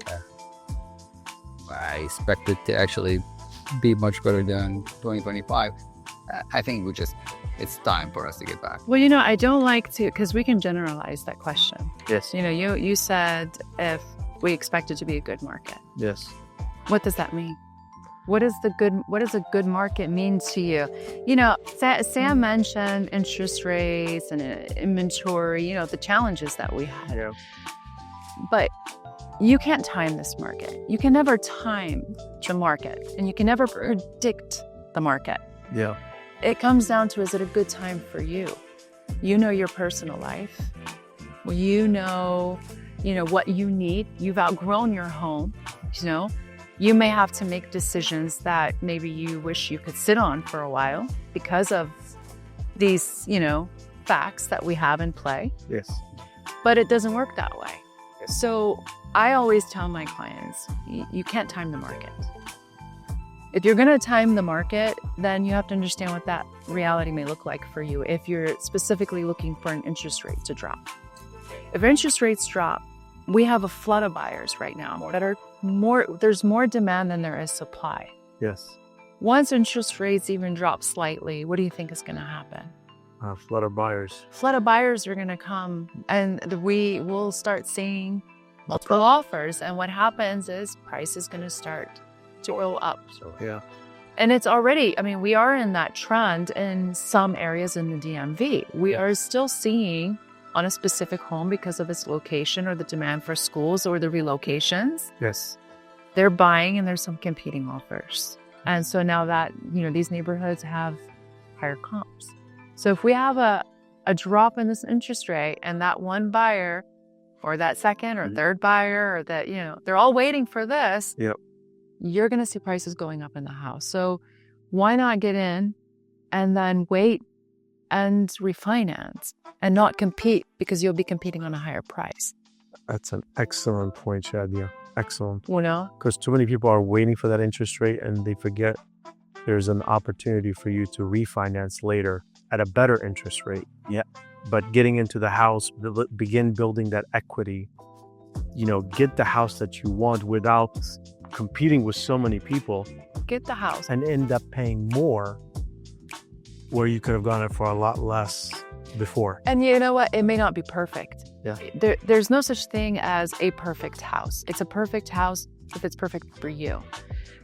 I expect it to actually be much better than 2025. I think it's time for us to get back. Well, I don't like to, because we can generalize that question. Yes. You said if we expect it to be a good market. Yes. What does that mean? What does a good market mean to you? Sam mentioned interest rates and inventory, the challenges that we had. Yeah. But you can't time this market. You can never time the market, and you can never predict the market. Yeah. It comes down to, is it a good time for you? You know your personal life. Well, you know what you need. You've outgrown your home. You may have to make decisions that maybe you wish you could sit on for a while because of these, facts that we have in play. Yes. But it doesn't work that way. So I always tell my clients, you can't time the market. If you're going to time the market, then you have to understand what that reality may look like for you if you're specifically looking for an interest rate to drop. If interest rates drop, we have a flood of buyers right now that are there's more demand than there is supply. Yes. Once interest rates even drop slightly, what do you think is going to happen? Flood of buyers. Flood of buyers are going to come, and we will start seeing multiple offers. And what happens is price is going to start to roll up. So, yeah. And it's already, I mean, we are in that trend in some areas in the DMV. We are still seeing on a specific home because of its location or the demand for schools or the relocations. Yes. They're buying and there's some competing offers. And so now that, these neighborhoods have higher comps. So if we have a drop in this interest rate and that one buyer or that second or third buyer or that, they're all waiting for this, yep, you're going to see prices going up in the house. So why not get in and then wait and refinance and not compete because you'll be competing on a higher price? That's an excellent point, Shadia. Excellent. Because too many people are waiting for that interest rate and they forget there's an opportunity for you to refinance later at a better interest rate. Yeah. But getting into the house, begin building that equity, get the house that you want without competing with so many people. Get the house. And end up paying more where you could have gotten it for a lot less before. And you know what? It may not be perfect. Yeah. There's no such thing as a perfect house. It's a perfect house if it's perfect for you.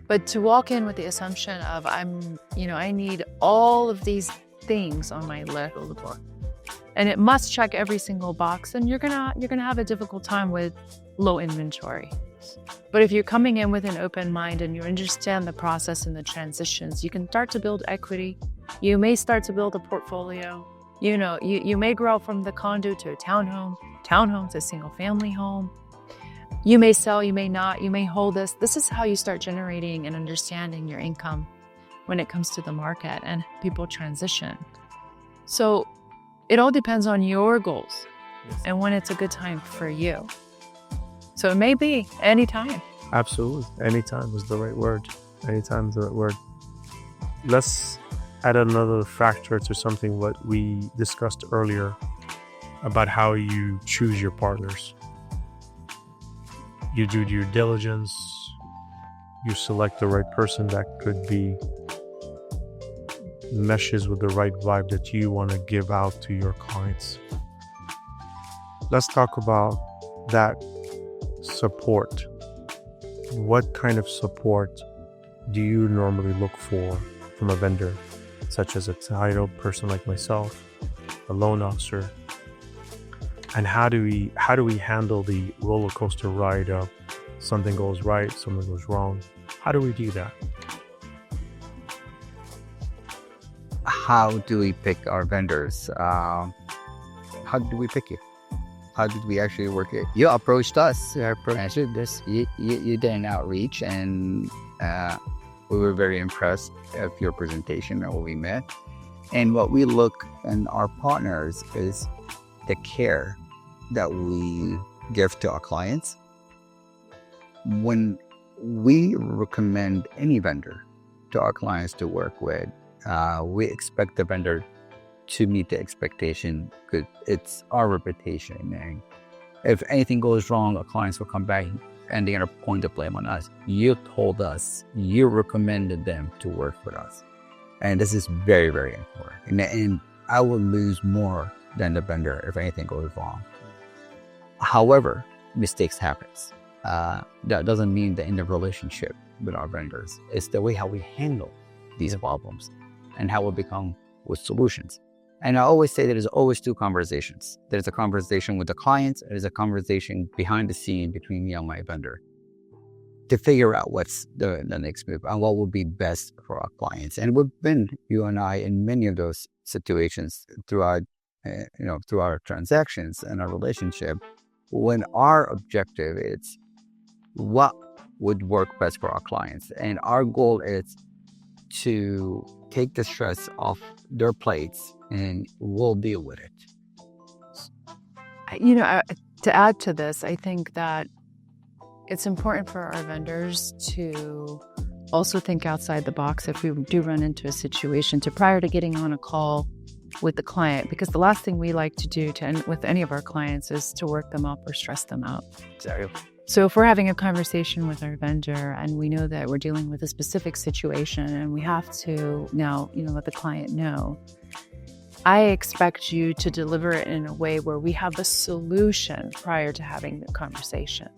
But to walk in with the assumption of I need all of these things on my list, and it must check every single box, and you're gonna have a difficult time with low inventory. But if you're coming in with an open mind and you understand the process and the transitions, you can start to build equity. You may start to build a portfolio. You may grow from the condo to a townhome to a single family home. You may sell, you may not, you may hold this. This is how you start generating and understanding your income when it comes to the market and people transition. So it all depends on your goals and when it's a good time for you. So it may be anytime. Absolutely. Anytime is the right word. Anytime is the right word. Let's add another factor to something what we discussed earlier about how you choose your partners. You do due diligence. You select the right person that could be meshes with the right vibe that you want to give out to your clients. Let's talk about that support. What kind of support do you normally look for from a vendor, such as a title person like myself, a loan officer? And how do we handle the roller coaster ride of something goes right, something goes wrong? How do we do that? How do we pick our vendors? How did we pick you? How did we actually work it? You approached us. You answered this. You did an outreach, and we were very impressed of your presentation and what we met. And what we look in our partners is the care that we give to our clients. When we recommend any vendor to our clients to work with, we expect the vendor to meet the expectation because it's our reputation. And if anything goes wrong, our clients will come back and they're going to point the blame on us. You told us, you recommended them to work with us. And this is very, very important. And I will lose more than the vendor if anything goes wrong. However, mistakes happens. That doesn't mean that in the relationship with our vendors. It's the way how we handle these problems and how we become with solutions. And I always say there's always two conversations. There's a conversation with the clients, and there's a conversation behind the scene between me and my vendor to figure out what's the next move and what will be best for our clients. And we've been, you and I, in many of those situations throughout, through our transactions and our relationship, when our objective is what would work best for our clients. And our goal is to take the stress off their plates and we'll deal with it. To add to this, I think that it's important for our vendors to also think outside the box if we do run into a situation, to prior to getting on a call, with the client, because the last thing we like to do with any of our clients is to work them up or stress them out. Exactly. So if we're having a conversation with our vendor and we know that we're dealing with a specific situation and we have to now, let the client know, I expect you to deliver it in a way where we have a solution prior to having the conversation.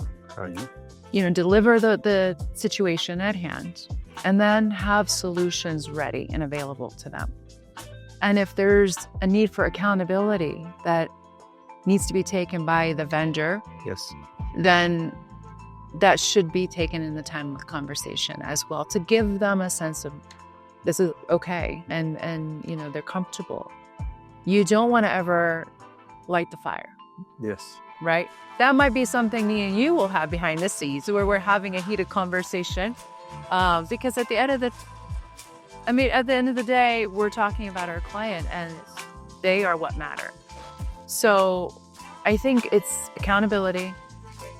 Deliver the situation at hand and then have solutions ready and available to them. And if there's a need for accountability that needs to be taken by the vendor, Yes. then that should be taken in the time of conversation as well, to give them a sense of this is okay and they're comfortable. You don't want to ever light the fire. Yes. Right? That might be something me and you will have behind the scenes where we're having a heated conversation. Because at the end of the day, we're talking about our client and they are what matter. So I think it's accountability,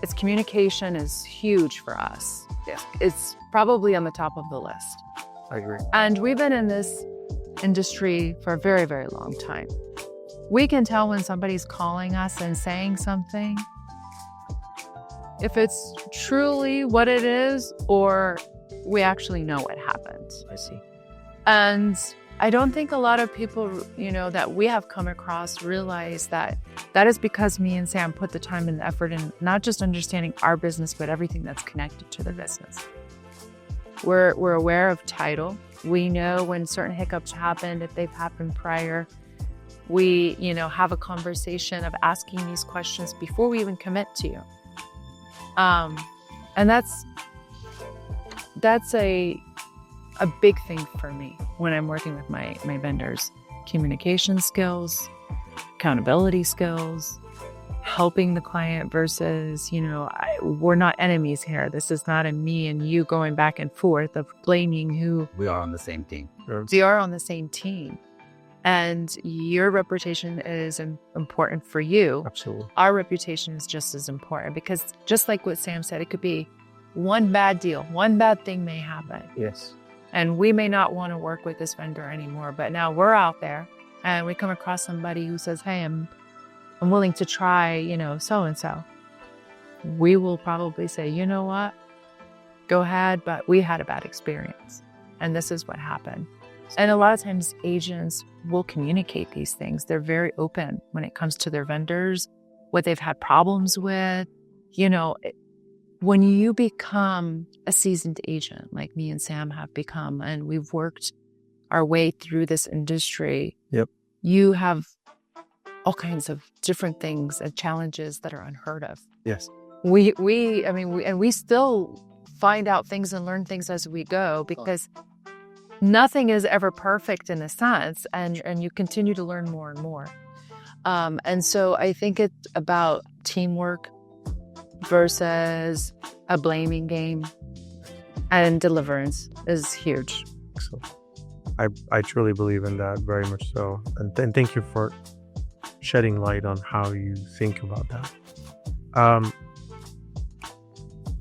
it's communication is huge for us. Yeah. It's probably on the top of the list. I agree. And we've been in this industry for a very, very long time. We can tell when somebody's calling us and saying something, if it's truly what it is, or we actually know what happened. I see. And I don't think a lot of people, that we have come across realize that is because me and Sam put the time and the effort in not just understanding our business, but everything that's connected to the business. We're aware of title. We know when certain hiccups happened, if they've happened prior. We, have a conversation of asking these questions before we even commit to you. And that's a big thing for me when I'm working with my vendors. Communication skills, accountability skills, helping the client versus, we're not enemies here. This is not a me and you going back and forth of blaming who. We are on the same team. We are on the same team. And your reputation is important for you. Absolutely. Our reputation is just as important, because just like what Sam said, it could be one bad deal, one bad thing may happen. Yes. And we may not want to work with this vendor anymore, but now we're out there and we come across somebody who says, hey, I'm willing to try, so-and-so. We will probably say, you know what, go ahead, but we had a bad experience and this is what happened. And a lot of times agents will communicate these things. They're very open when it comes to their vendors, what they've had problems with. When you become a seasoned agent, like me and Sam have become, and we've worked our way through this industry, Yep. You have all kinds of different things and challenges that are unheard of. Yes. We still find out things and learn things as we go, because nothing is ever perfect in a sense, and you continue to learn more and more. And so I think it's about teamwork versus a blaming game, and deliverance is huge. So I truly believe in that, very much so. And thank you for shedding light on how you think about that.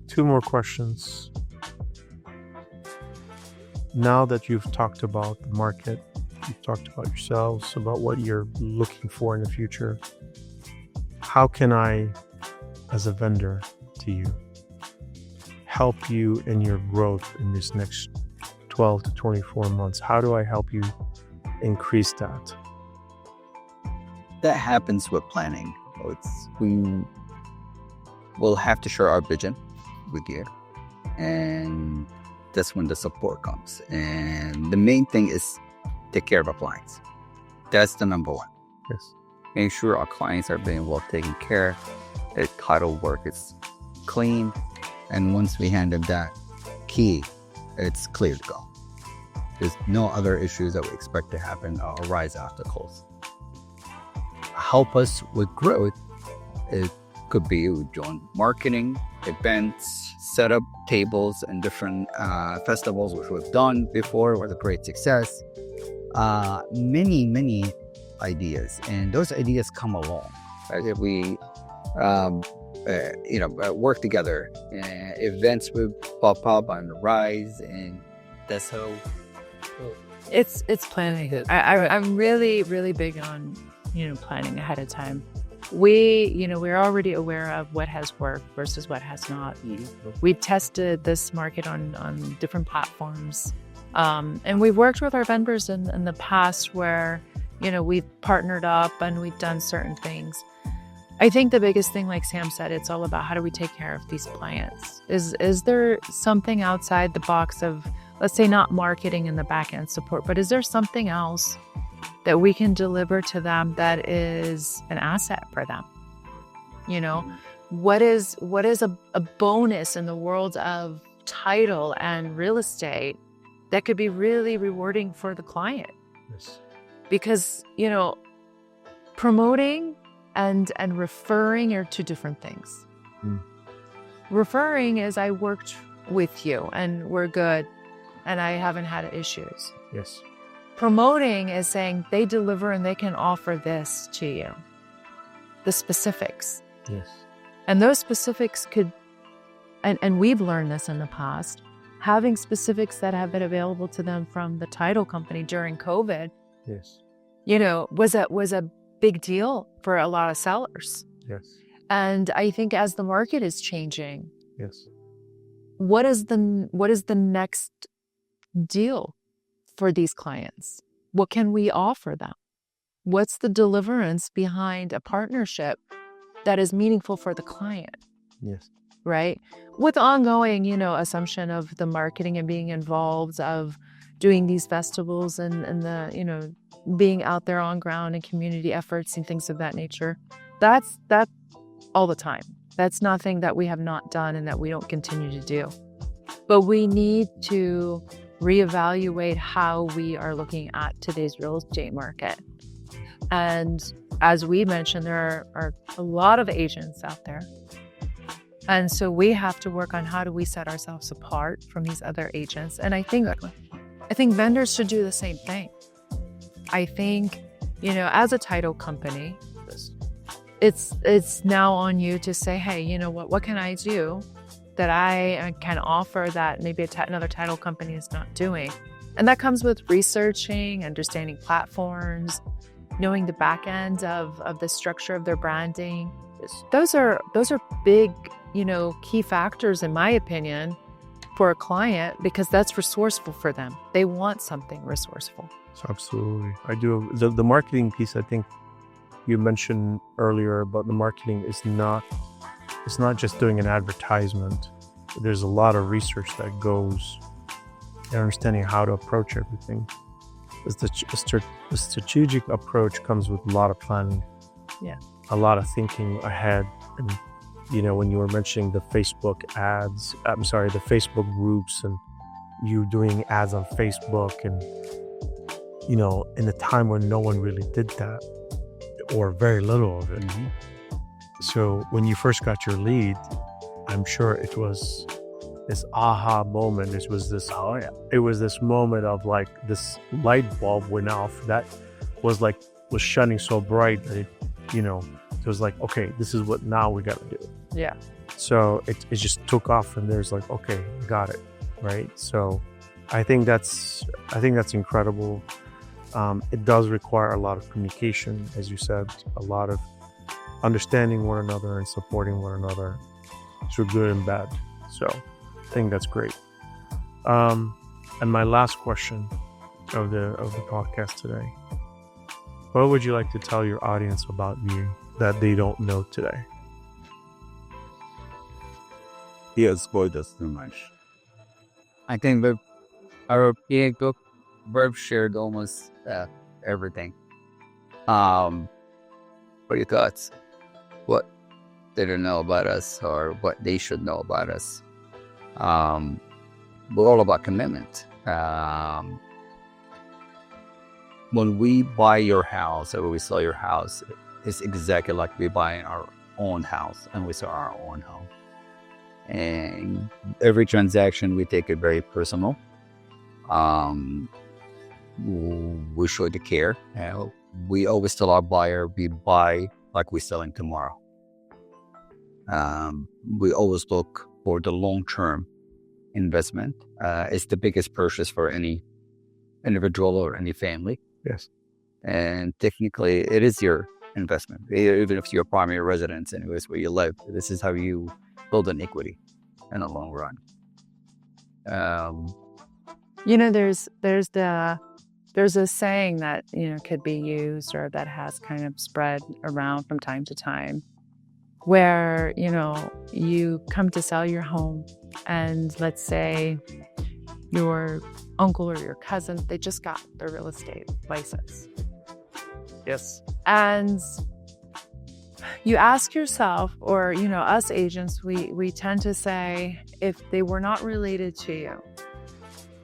2 more questions. Now that you've talked about the market, you've talked about yourselves, about what you're looking for in the future, how can I, as a vendor to you, help you in your growth in this next 12 to 24 months? How do I help you increase that? That happens with planning. We will have to share our vision with you, and that's when the support comes. And the main thing is take care of our clients. That's the number one. Yes. Make sure our clients are being well taken care of. The title work is clean. And once we hand them that key, it's clear to go. There's no other issues that we expect to happen or arise after close. Help us with growth. It could be joint marketing, events, set up tables and different festivals, which we've done before with a great success. Many ideas, and those ideas come along. Right? If we work together, events will pop up and rise, and that's how It's planning. I'm really, really big on, planning ahead of time. We're already aware of what has worked versus what has not. We've tested this market on different platforms. And we've worked with our vendors in the past where, we've partnered up and we've done certain things. I think the biggest thing, like Sam said, it's all about how do we take care of these clients? Is there something outside the box of, let's say, not marketing and the back end support, but is there something else that we can deliver to them that is an asset for them? What is a bonus in the world of title and real estate that could be really rewarding for the client? Yes. Because, promoting and referring are two different things. Referring is I worked with you and we're good and I haven't had issues. Yes. Promoting is saying they deliver and they can offer this to you. The specifics. Yes. And those specifics could, and we've learned this in the past, having specifics that have been available to them from the title company during COVID, yes, was a big deal for a lot of sellers. yes, And I think as the market is changing, yes, what is the next deal for these clients? What can we offer them? What's the deliverance behind a partnership that is meaningful for the client? yes, Right? With ongoing, assumption of the marketing and being involved, of doing these festivals and the, being out there on ground and community efforts and things of that nature. That's all the time. That's nothing that we have not done and that we don't continue to do. But we need to reevaluate how we are looking at today's real estate market. And as we mentioned, there are a lot of agents out there. And so we have to work on how do we set ourselves apart from these other agents. And I think vendors should do the same thing. I think, as a title company, it's now on you to say, hey, what can I do that I can offer that maybe another title company is not doing? And that comes with researching, understanding platforms, knowing the back end of the structure of their branding. Those are big, key factors, in my opinion, for a client, because that's resourceful for them. They want something resourceful. absolutely. I do. The marketing piece, I think you mentioned earlier about the marketing it's not just doing an advertisement. There's a lot of research that goes in understanding how to approach everything. The strategic approach comes with a lot of planning. Yeah. A lot of thinking ahead. And, when you were mentioning the Facebook groups and you doing ads on Facebook and, in a time when no one really did that or very little of it. Mm-hmm. So when you first got your lead, I'm sure it was this aha moment. It was this moment of like this light bulb went off that was shining so bright that it was like, okay, this is what now we got to do. Yeah. So it just took off and there's like, okay, got it. Right. So I think that's incredible. It does require a lot of communication, as you said, a lot of understanding one another and supporting one another through good and bad. So I think that's great. And my last question of the podcast today: what would you like to tell your audience about you that they don't know today? He has spoiled us too much. I think that our PA book, Verb shared almost everything. What are your thoughts? What they don't know about us or what they should know about us? We're all about commitment. When we buy your house or when we sell your house, it's exactly like we buy our own house and we sell our own home. And every transaction, we take it very personal. We show the care. We always tell our buyer, we buy like we're selling tomorrow. We always look for the long-term investment. It's the biggest purchase for any individual or any family. Yes. And technically, it is your investment, even if it's your primary residence, anyways, where you live. This is how you build an equity in the long run. There's a saying that could be used or that has kind of spread around from time to time, where you come to sell your home, and let's say your uncle or your cousin, they just got their real estate license. Yes. And you ask yourself, or us agents, we tend to say, if they were not related to you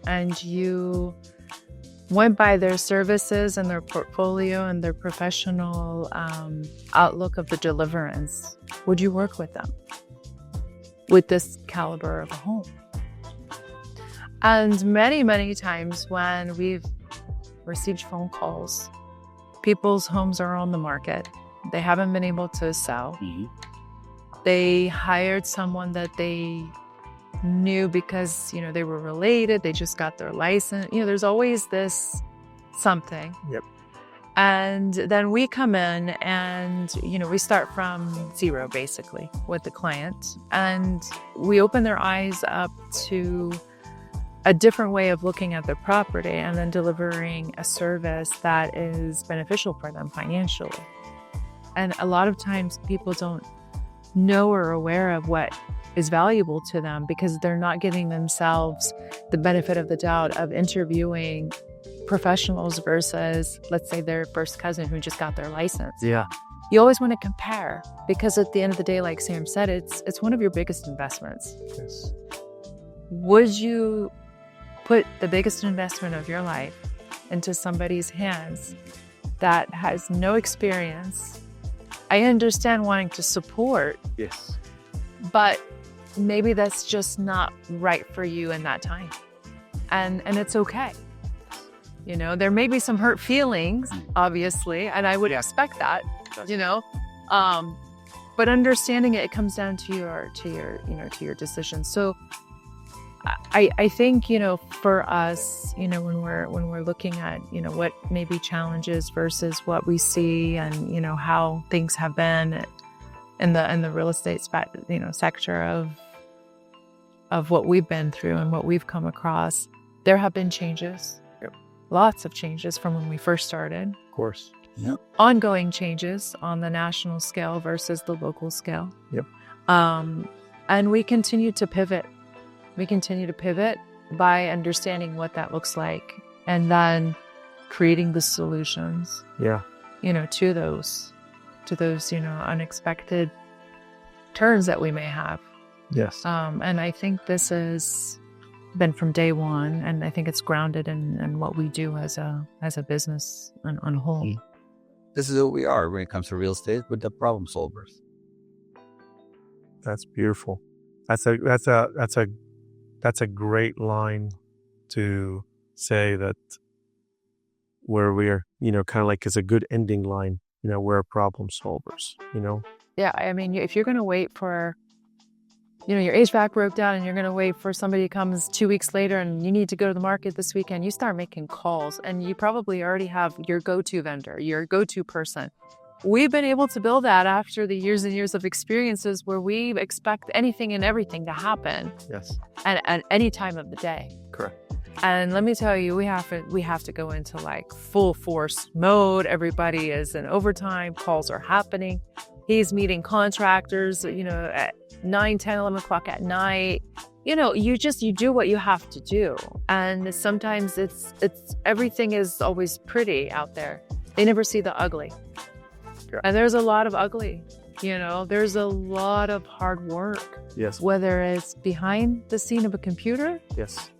and you went by their services and their portfolio and their professional outlook of the deliverance, would you work with them with this caliber of a home? And many, many times when we've received phone calls, people's homes are on the market. They haven't been able to sell. Mhm. They hired someone that they knew because, they were related. They just got their license. There's always this something. Yep. And then we come in and, we start from zero basically with the client, and we open their eyes up to a different way of looking at the property and then delivering a service that is beneficial for them financially. And a lot of times people don't know or are aware of what is valuable to them because they're not giving themselves the benefit of the doubt of interviewing professionals versus, let's say, their first cousin who just got their license. Yeah. You always want to compare, because at the end of the day, like Sam said, it's one of your biggest investments. Yes. Would you put the biggest investment of your life into somebody's hands that has no experience? I understand wanting to support, Yes. but maybe that's just not right for you in that time. And it's okay. There may be some hurt feelings, obviously, and I would expect that, but understanding it comes down to your decision. So I think, for us, when we're looking at, what may be challenges versus what we see and, how things have been in the real estate sector of what we've been through and what we've come across, there have been changes. Yep. Lots of changes from when we first started. Of course. Yep. Ongoing changes on the national scale versus the local scale. Yep. And we continue to pivot. We continue to pivot by understanding what that looks like and then creating the solutions, Yeah. to those, unexpected turns that we may have. Yes. And I think this has been from day one, and I think it's grounded in what we do as a business on whole. This is who we are when it comes to real estate, with the problem solvers. That's beautiful. That's a great line to say that where we're, kind of like is a good ending line, we're problem solvers, Yeah, I mean, if you're going to wait for, your HVAC broke down and you're going to wait for somebody comes 2 weeks later and you need to go to the market this weekend, you start making calls and you probably already have your go-to vendor, your go-to person. We've been able to build that after the years and years of experiences where we expect anything and everything to happen. Yes. At any time of the day. Correct. And let me tell you, we have to go into like full force mode. Everybody is in overtime. Calls are happening. He's meeting contractors, at 9, 10, 11 o'clock at night. You do what you have to do. And sometimes it's everything is always pretty out there. They never see the ugly. Yeah. And there's a lot of ugly. There's a lot of hard work. Yes. Whether it's behind the scene of a computer, Yes.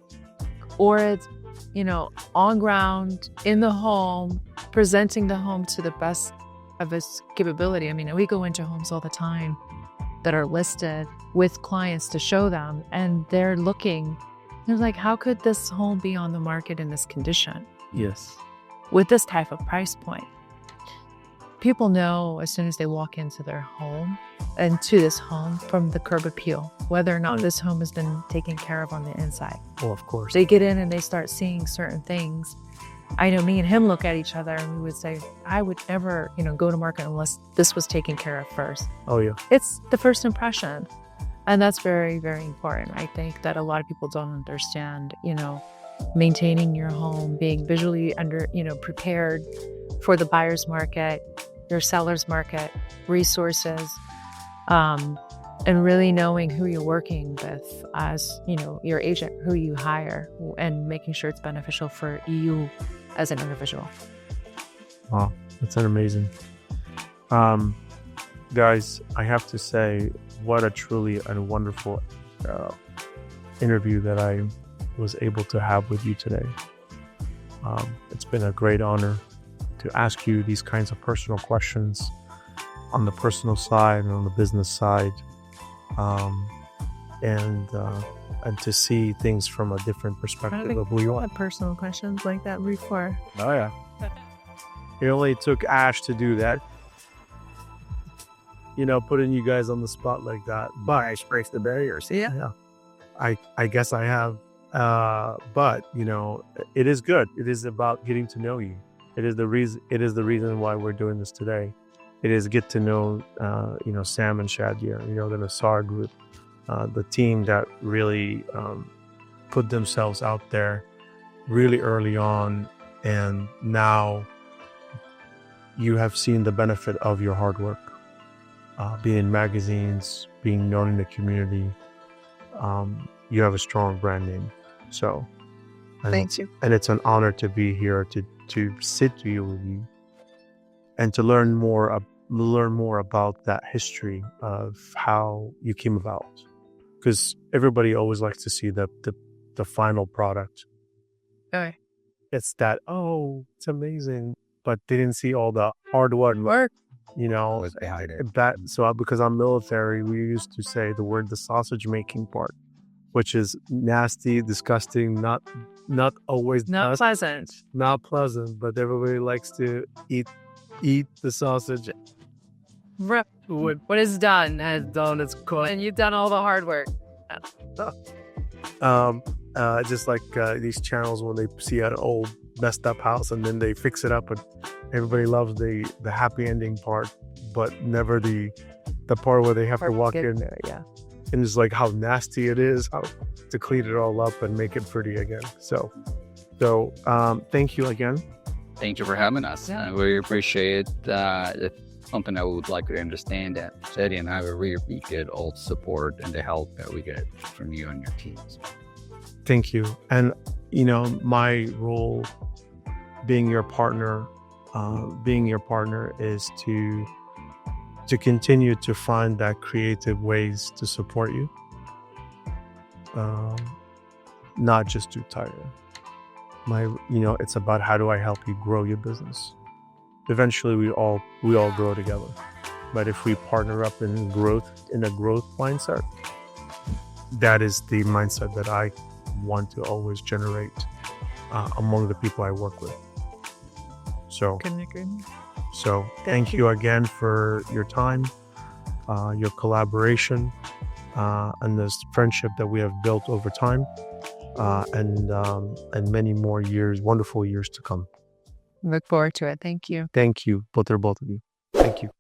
or it's, on ground, in the home, presenting the home to the best of its capability. I mean, we go into homes all the time that are listed with clients to show them, and they're like, how could this home be on the market in this condition Yes. with this type of price point? people know as soon as they walk into their home and to this home from the curb appeal, whether or not this home has been taken care of on the inside. Well, of course. They get in and they start seeing certain things. I know me and him look at each other and we would say, I would never, go to market unless this was taken care of first. Oh, yeah. It's the first impression. And that's very, very important. I think that a lot of people don't understand, maintaining your home, being visually prepared for the buyer's market, your seller's market, resources, and really knowing who you're working with as, your agent, who you hire, and making sure it's beneficial for you as an individual. Wow, that's amazing. Guys, I have to say, what a truly and wonderful interview that I was able to have with you today. It's been a great honor to ask you these kinds of personal questions on the personal side and on the business side, and to see things from a different perspective of who you are. Had personal questions like that before. Oh yeah. It only took Ash to do that. Putting you guys on the spot like that. But I breaks the barriers. Yeah. I guess I have. But it is good. It is about getting to know you. It is the reason why we're doing this today. It is get to know Sam and Shadia, the Nassar group, the team that really put themselves out there really early on, and now you have seen the benefit of your hard work, being in magazines, being known in the community. You have a strong brand name. So, Thank you. And it's an honor to be here to sit with you and to learn more about that history of how you came about. Because everybody always likes to see the final product. Okay. It's that, it's amazing, but they didn't see all the hard work. Was behind it. Because I'm military, we used to say the word the sausage making part, which is nasty, disgusting, not always not pleasant. Not pleasant, but everybody likes to eat the sausage. What is done has done its cooked, and you've done all the hard work. Just like these channels when they see an old messed up house and then they fix it up, and everybody loves the happy ending part, but never the part where they have to walk in there. Yeah. And it's like how nasty it is, how to clean it all up and make it pretty again. So thank you again. Thank you for having us. Yeah. We appreciate it's something I would like to understand that Shadia and I really appreciate all the support and the help that we get from you and your teams. Thank you. And my role being your partner is to continue to find that creative ways to support you, not just too tired. It's about how do I help you grow your business. Eventually, we all grow together. But if we partner up in a growth mindset, that is the mindset that I want to always generate among the people I work with. So. Couldn't agree more. So thank you again for your time, your collaboration, and this friendship that we have built over time, and many more years, wonderful years to come. Look forward to it. Thank you. Thank you, both of you. Thank you.